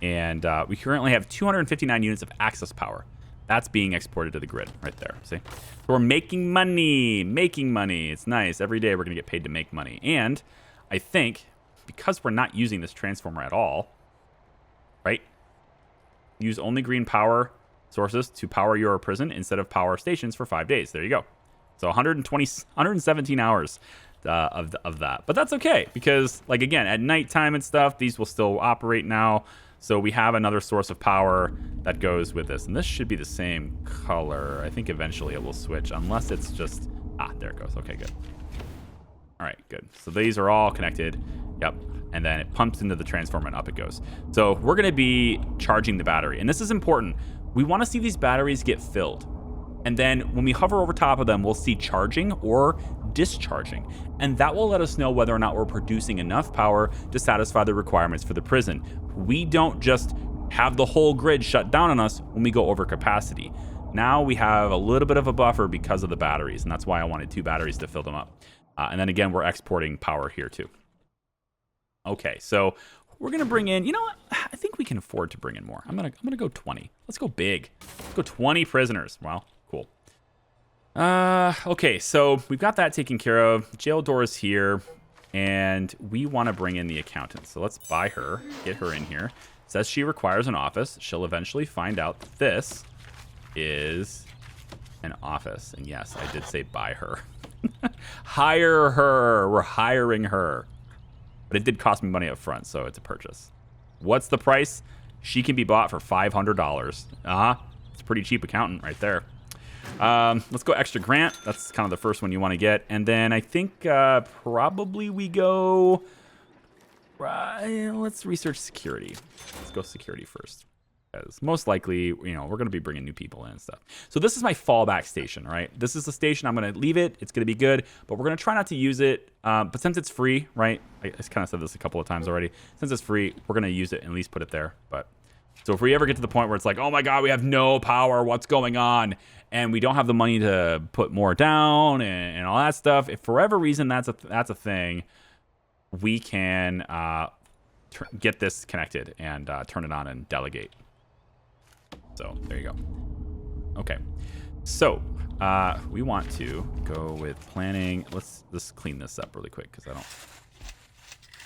and we currently have 259 units of access power. That's being exported to the grid right there. See? So we're making money. It's nice. Every day we're going to get paid to make money. And I think because we're not using this transformer at all, right? Use only green power sources to power your prison instead of power stations for 5 days. There you go. So 117 hours of that. But that's okay, because like again, at nighttime and stuff, these will still operate now. So we have another source of power that goes with this. And this should be the same color. I think eventually it will switch, unless it's just... there it goes. Okay, good. All right, good. So these are all connected. Yep. And then it pumps into the transformer and up it goes. So we're going to be charging the battery. And this is important. We want to see these batteries get filled. And then when we hover over top of them, we'll see charging or discharging. And that will let us know whether or not we're producing enough power to satisfy the requirements for the prison. We don't just have the whole grid shut down on us when we go over capacity. Now we have a little bit of a buffer because of the batteries, and that's why I wanted 2 batteries to fill them up. And then again, we're exporting power here too. Okay, so we're gonna bring in, you know what? I think we can afford to bring in more. I'm gonna go 20. Let's go big. Let's go 20 prisoners. Wow, cool. Okay, so we've got that taken care of. Jail door is here, and we want to bring in the accountant. So let's buy her, get her in here. It says she requires an office. She'll eventually find out that this is an office. And yes, I did say buy her. Hire her. We're hiring her. But it did cost me money up front, so it's a purchase. What's the price? She can be bought for $500. It's a pretty cheap accountant right there. Let's go extra grant. That's kind of the first one you want to get. And then I think probably we go... let's research security. Let's go security first. Because most likely, you know, we're going to be bringing new people in and stuff. So this is my fallback station, right? This is the station. I'm going to leave it. It's going to be good. But we're going to try not to use it. But since it's free, right? I kind of said this a couple of times already. Since it's free, we're going to use it and at least put it there. But so if we ever get to the point where it's like, oh my God, we have no power. What's going on? And we don't have the money to put more down and all that stuff. If for whatever reason that's a thing, we can get this connected and turn it on and delegate. So there you go. Okay, so we want to go with planning. Let's clean this up really quick because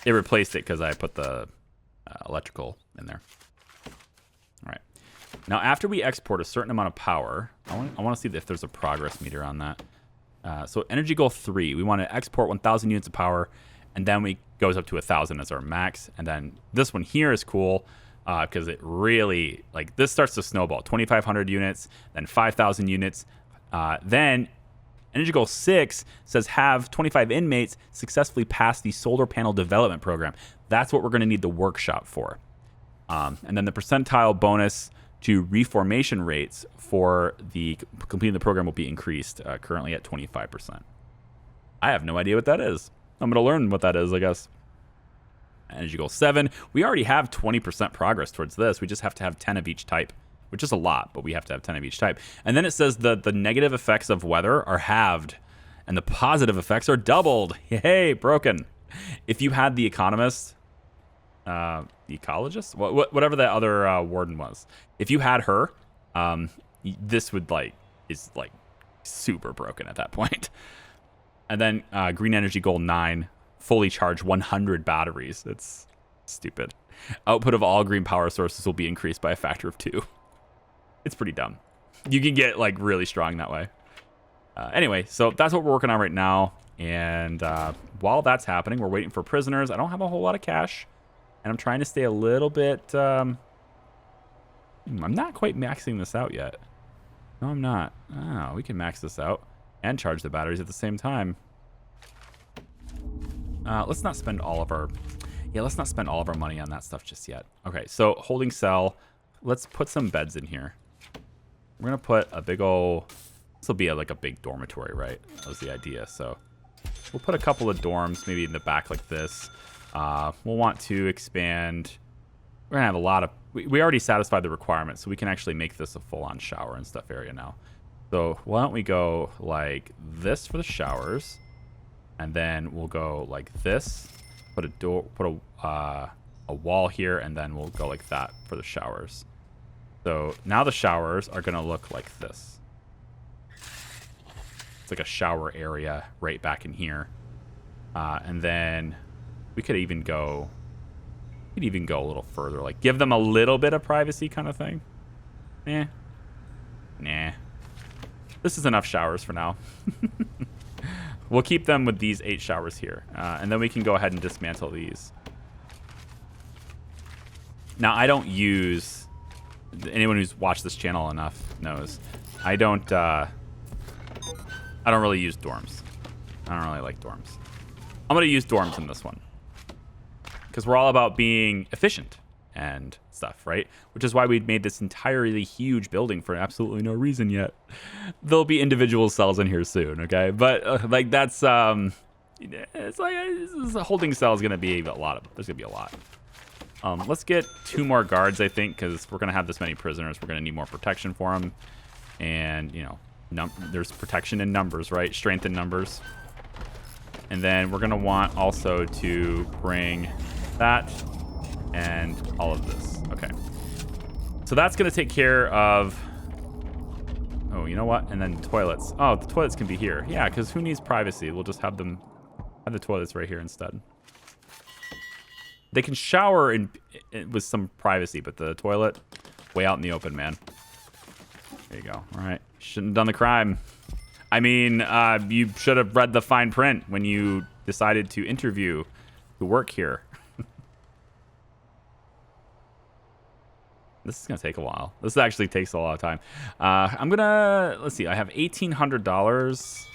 it replaced it because I put the electrical in there. All right. Now, after we export a certain amount of power, I want to see if there's a progress meter on that. So energy goal 3, we want to export 1,000 units of power, and then we goes up to 1,000 as our max. And then this one here is cool because it really, like, this starts to snowball. 2,500 units, then 5,000 units. Then energy goal 6 says have 25 inmates successfully pass the solar panel development program. That's what we're going to need the workshop for. And then the percentile bonus to reformation rates for the completing the program will be increased, currently at 25%. I have no idea what that is. I'm going to learn what that is, I guess. Energy goal 7. We already have 20% progress towards this. We just have to have 10 of each type, which is a lot, but we have to have 10 of each type. And then it says the negative effects of weather are halved and the positive effects are doubled. Hey, broken. If you had the economist, the ecologist, whatever the other warden was, if you had her, this would is super broken at that point. And then green energy goal 9, fully charged 100 batteries. It's stupid. Output of all green power sources will be increased by a factor of 2. It's pretty dumb. You can get really strong that way. Anyway, so that's what we're working on right now. And while that's happening, we're waiting for prisoners. I don't have a whole lot of cash, and I'm trying to stay a little bit. I'm not quite maxing this out yet. No, I'm not. Oh, we can max this out and charge the batteries at the same time. Let's not spend all of our money on that stuff just yet. Okay, so holding cell. Let's put some beds in here. We're gonna put a big old. This will be like a big dormitory, right? That was the idea. So we'll put a couple of dorms maybe in the back like this. We'll want to expand. We're gonna have a lot of. We already satisfied the requirements, so we can actually make this a full-on shower and stuff area now. So why don't we go like this for the showers, and then we'll go like this. Put a door. Put a wall here, and then we'll go like that for the showers. So now the showers are gonna look like this. It's like a shower area right back in here. And then we could even go a little further, like give them a little bit of privacy kind of thing. Nah. This is enough showers for now. We'll keep them with these 8 showers here. And then we can go ahead and dismantle these. Now, I don't use... Anyone who's watched this channel enough knows. I don't really use dorms. I don't really like dorms. I'm going to use dorms in this one. Because we're all about being efficient and stuff, right? Which is why we made this entirely huge building for absolutely no reason yet. There'll be individual cells in here soon, okay? But that's it's like this holding cell is going to be a lot. There's going to be a lot. Let's get 2 more guards, I think, because we're going to have this many prisoners. We're going to need more protection for them. And, there's protection in numbers, right? Strength in numbers. And then we're going to want also to bring that and all of this. Okay. So that's going to take care of... Oh, you know what? And then toilets. Oh, the toilets can be here. Yeah, because who needs privacy? We'll just have the toilets right here instead. They can shower with some privacy, but the toilet, way out in the open, man. There you go. All right. Shouldn't have done the crime. I mean, you should have read the fine print when you decided to interview to work here. This is going to take a while. This actually takes a lot of time. I'm going to, let's see. I have $1,800.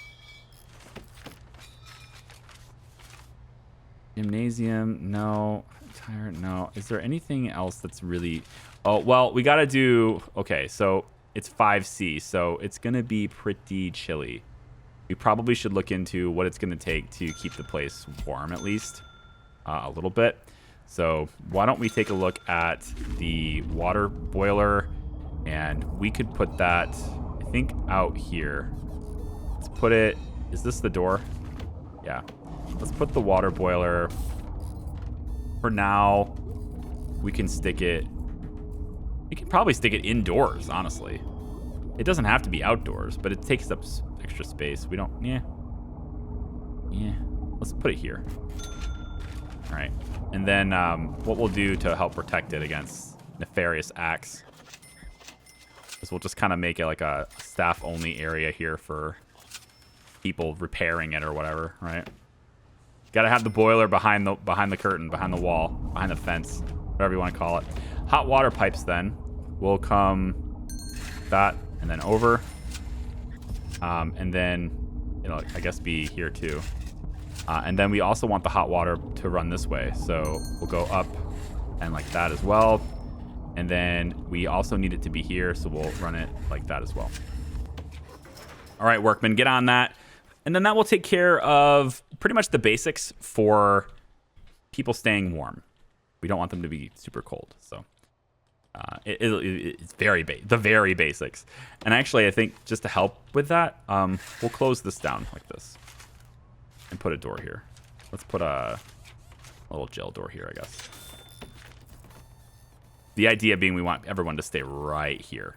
Gymnasium, no. Tire, no. Is there anything else that's really... Oh, well, we got to do... Okay, so it's 5C, so it's going to be pretty chilly. We probably should look into what it's going to take to keep the place warm, at least. A little bit. So why don't we take a look at the water boiler, and we could put that, I think, out here. Let's put it... Is this the door? Yeah. Let's put the water boiler. For now, we can stick it... We can probably stick it indoors, honestly. It doesn't have to be outdoors, but it takes up extra space. We don't... Yeah. Let's put it here. All right. And then what we'll do to help protect it against nefarious acts is we'll just kind of make it like a staff-only area here for people repairing it or whatever, right? Got to have the boiler behind the curtain, behind the wall, behind the fence, whatever you want to call it. Hot water pipes then will come that and then over, and then it'll, I guess, be here too. And then we also want the hot water to run this way, so we'll go up and like that as well. And then we also need it to be here, so we'll run it like that as well. All right, workmen, get on that. And then that will take care of pretty much the basics for people staying warm. We don't want them to be super cold. So it's the very basics. And actually, I think just to help with that, we'll close this down like this and put a door here. Let's put a little gel door here, I guess. The idea being we want everyone to stay right here.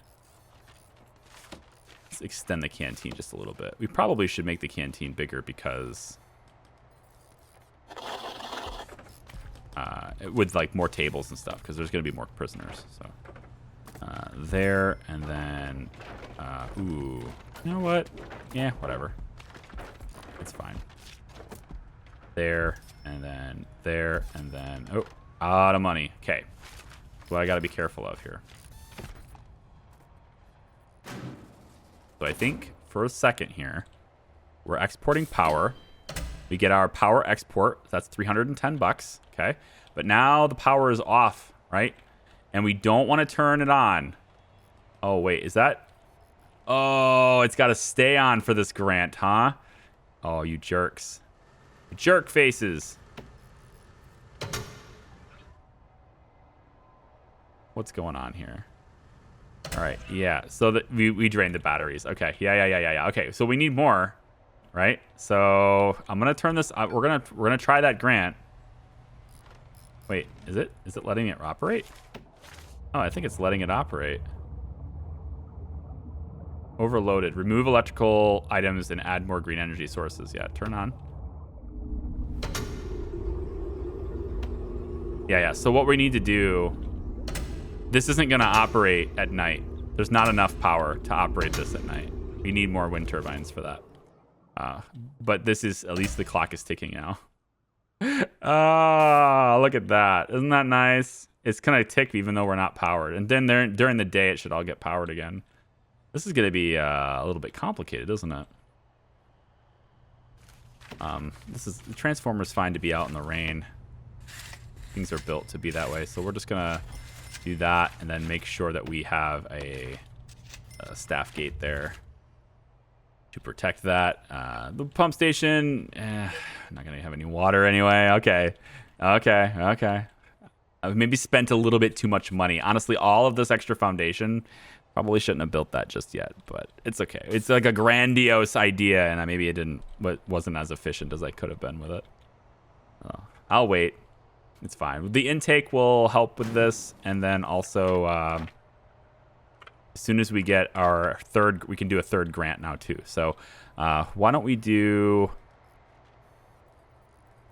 Let's extend the canteen just a little bit. We probably should make the canteen bigger because with like more tables and stuff, because there's going to be more prisoners. So there, and then ooh, you know what? Yeah, whatever. It's fine. There, and then there, and then oh, out of money. Okay, what I got to be careful of here. So I think for a second here, we're exporting power. We get our power export. That's $310. Okay, but now the power is off, right? And we don't want to turn it on. Oh wait, is that? Oh, it's got to stay on for this grant, huh? Oh, you jerks. Jerk faces. What's going on here? All right, yeah. So that we drained the batteries. Okay, yeah. Okay, so we need more, right? So I'm gonna turn this. We're gonna try that grant. Wait, is it letting it operate? Oh, I think it's letting it operate. Overloaded. Remove electrical items and add more green energy sources. Yeah, turn on. Yeah. So what we need to do, this isn't going to operate at night. There's not enough power to operate this at night. We need more wind turbines for that. But this is, at least the clock is ticking now. Oh, look at that. Isn't that nice? It's going to tick even though we're not powered. And then during the day, it should all get powered again. This is going to be a little bit complicated, isn't it? The transformer's fine to be out in the rain. Things are built to be that way. So we're just going to do that and then make sure that we have a staff gate there to protect that. The pump station, not going to have any water anyway. Okay. I've maybe spent a little bit too much money. Honestly, all of this extra foundation, probably shouldn't have built that just yet, but it's okay. It's like a grandiose idea, and maybe it wasn't as efficient as I could have been with it. I'll wait. It's fine. The intake will help with this, and then also as soon as we get our third, we can do a third grant now too. So why don't we do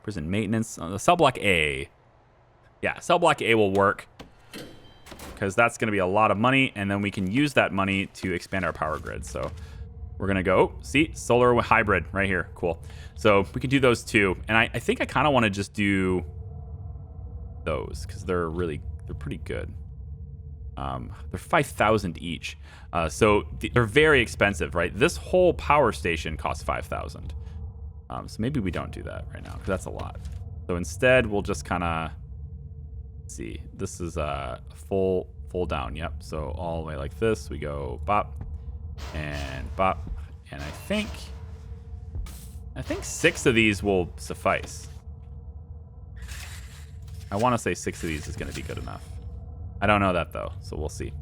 prison maintenance? Cell block A. Yeah, cell block A will work because that's going to be a lot of money, and then we can use that money to expand our power grid. So we're going to go, see, solar hybrid right here. Cool. So we can do those two. And I think I kind of want to just do those because they're pretty good. They're 5,000 each. So they're very expensive, right? This whole power station costs 5,000. So maybe we don't do that right now because that's a lot. So instead, we'll just kind of see. This is a full down. Yep. So all the way like this, we go bop and bop. And I think 6 of these will suffice. I want to say 6 of these is going to be good enough. I don't know that though, so we'll see.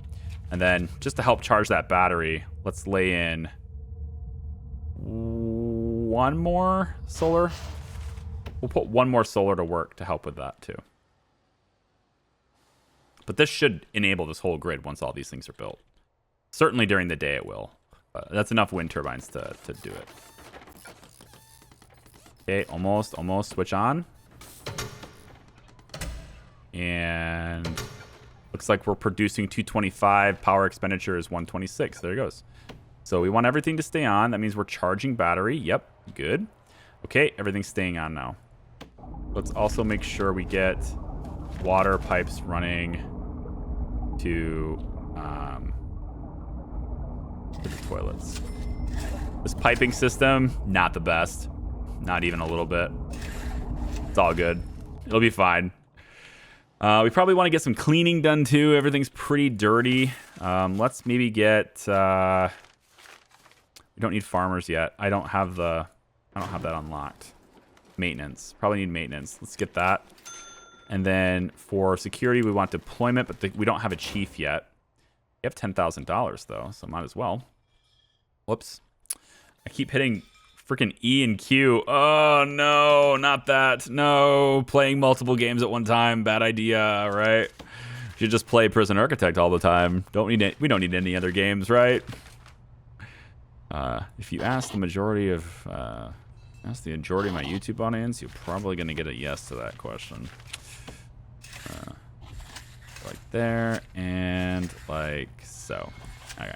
And then just to help charge that battery, let's lay in 1 more solar. We'll put 1 more solar to work to help with that too. But this should enable this whole grid once all these things are built. Certainly during the day it will. That's enough wind turbines to do it. Okay, almost switch on. And looks like we're producing 225. Power expenditure is 126. There it goes. So we want everything to stay on. That means we're charging battery. Yep, good. Okay, everything's staying on now. Let's also make sure we get water pipes running to the toilets. This piping system, not the best. Not even a little bit. It's all good. It'll be fine. We probably want to get some cleaning done too. Everything's pretty dirty. Let's maybe get. We don't need farmers yet. I don't have that unlocked. Maintenance. Probably need maintenance. Let's get that. And then for security, we want deployment, but we don't have a chief yet. We have $10,000 though, so might as well. Whoops. I keep hitting freaking E and Q. Oh no, not that. No, playing multiple games at one time, bad idea, right? Should just play Prison Architect all the time. We don't need any other games, right? If you ask the majority of my YouTube audience, you're probably gonna get a yes to that question. Like there and like so. Okay.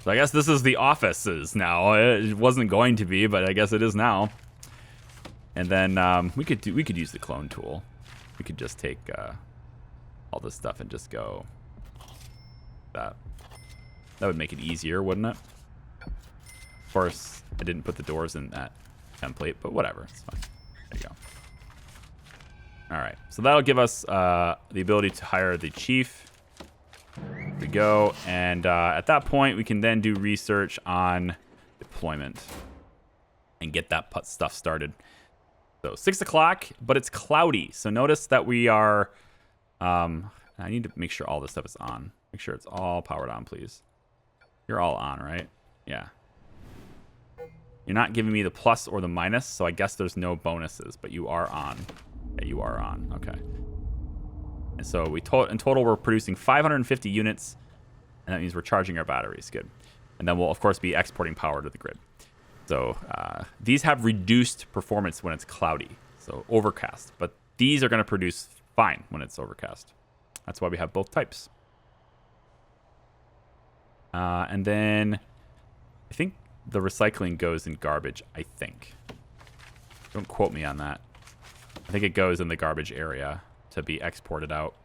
So I guess this is the offices now. It wasn't going to be, but I guess it is now. And then we could use the clone tool. We could just take all this stuff and just go that. That would make it easier, wouldn't it? Of course, I didn't put the doors in that template, but whatever, it's fine. There you go. All right, so that'll give us the ability to hire the chief. There we go, and at that point, we can then do research on deployment and get that stuff started. So 6 o'clock, but it's cloudy. So notice that we are, I need to make sure all this stuff is on. Make sure it's all powered on, please. You're all on, right? Yeah. You're not giving me the plus or the minus, so I guess there's no bonuses, but you are on. Yeah, you are on. Okay. And so in total, we're producing 550 units, and that means we're charging our batteries. Good. And then we'll, of course, be exporting power to the grid. So these have reduced performance when it's cloudy, so overcast. But these are going to produce fine when it's overcast. That's why we have both types. And then I think the recycling goes in garbage, I think. Don't quote me on that. I think it goes in the garbage area to be exported out.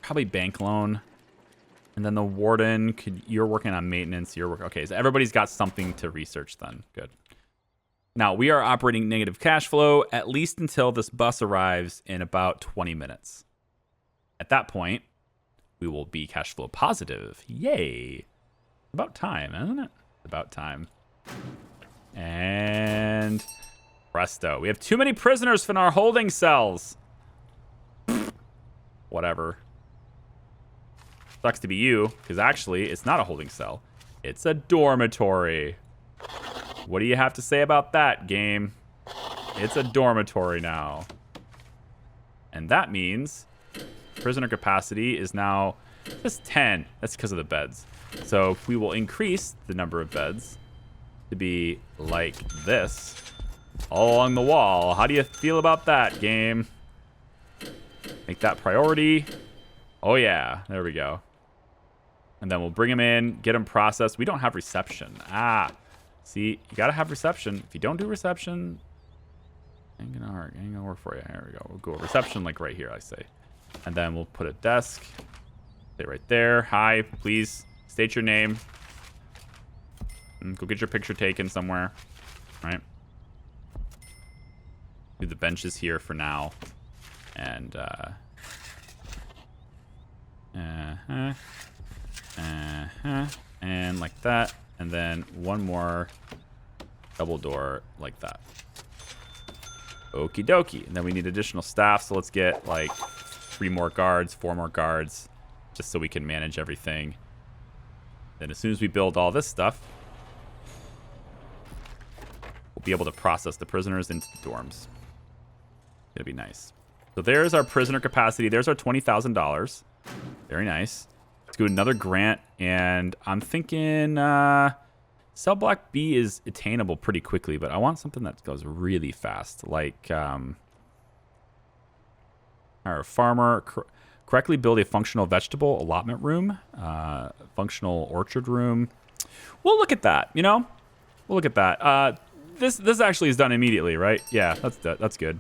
Probably bank loan. And then the warden, you're working on maintenance. Okay, so everybody's got something to research then. Good. Now, we are operating negative cash flow at least until this bus arrives in about 20 minutes. At that point, we will be cash flow positive. Yay. About time, isn't it? About time. And presto. We have too many prisoners in our holding cells. Whatever. Sucks to be you, because actually, it's not a holding cell. It's a dormitory. What do you have to say about that, game? It's a dormitory now. And that means prisoner capacity is now just 10. That's because of the beds. So we will increase the number of beds to be like this all along the wall. How do you feel about that, game? Make that priority. Oh yeah, there we go. And then we'll bring them in, get them processed. We don't have reception. See, you gotta have reception. If you don't do reception, ain't gonna work for you. There we go. We'll go reception like right here, I say. And then we'll put a desk. Say right there. Hi, please state your name. And go get your picture taken somewhere. All right. Do the benches here for now. And and like that. And then one more double door like that. Okie dokie. And then we need additional staff, so let's get like 3 more guards, 4 more guards, just so we can manage everything. Then as soon as we build all this stuff, we'll be able to process the prisoners into the dorms. It'll be nice. So there's our prisoner capacity. There's our $20,000. Very nice. Let's do another grant, and I'm thinking cell block B is attainable pretty quickly, but I want something that goes really fast, like our farmer correctly build a functional vegetable allotment room, functional orchard room. We'll look at that, you know? We'll look at that. This actually is done immediately, right? Yeah, that's good.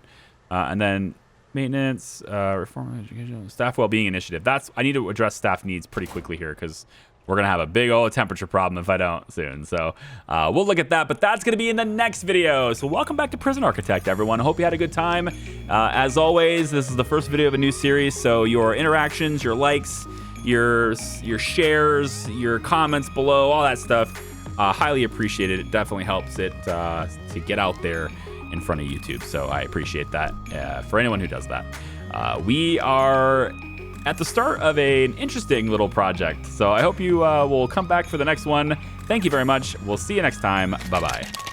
And then maintenance, reform, education, staff well-being initiative. I need to address staff needs pretty quickly here because we're going to have a big old temperature problem if I don't soon. So we'll look at that, but that's going to be in the next video. So welcome back to Prison Architect, everyone. I hope you had a good time. As always, this is the first video of a new series, so your interactions, your likes, your shares, your comments below, all that stuff Highly appreciated. It definitely helps it to get out there in front of YouTube. So I appreciate that for anyone who does that. We are at the start of an interesting little project. So I hope you will come back for the next one. Thank you very much. We'll see you next time. Bye-bye.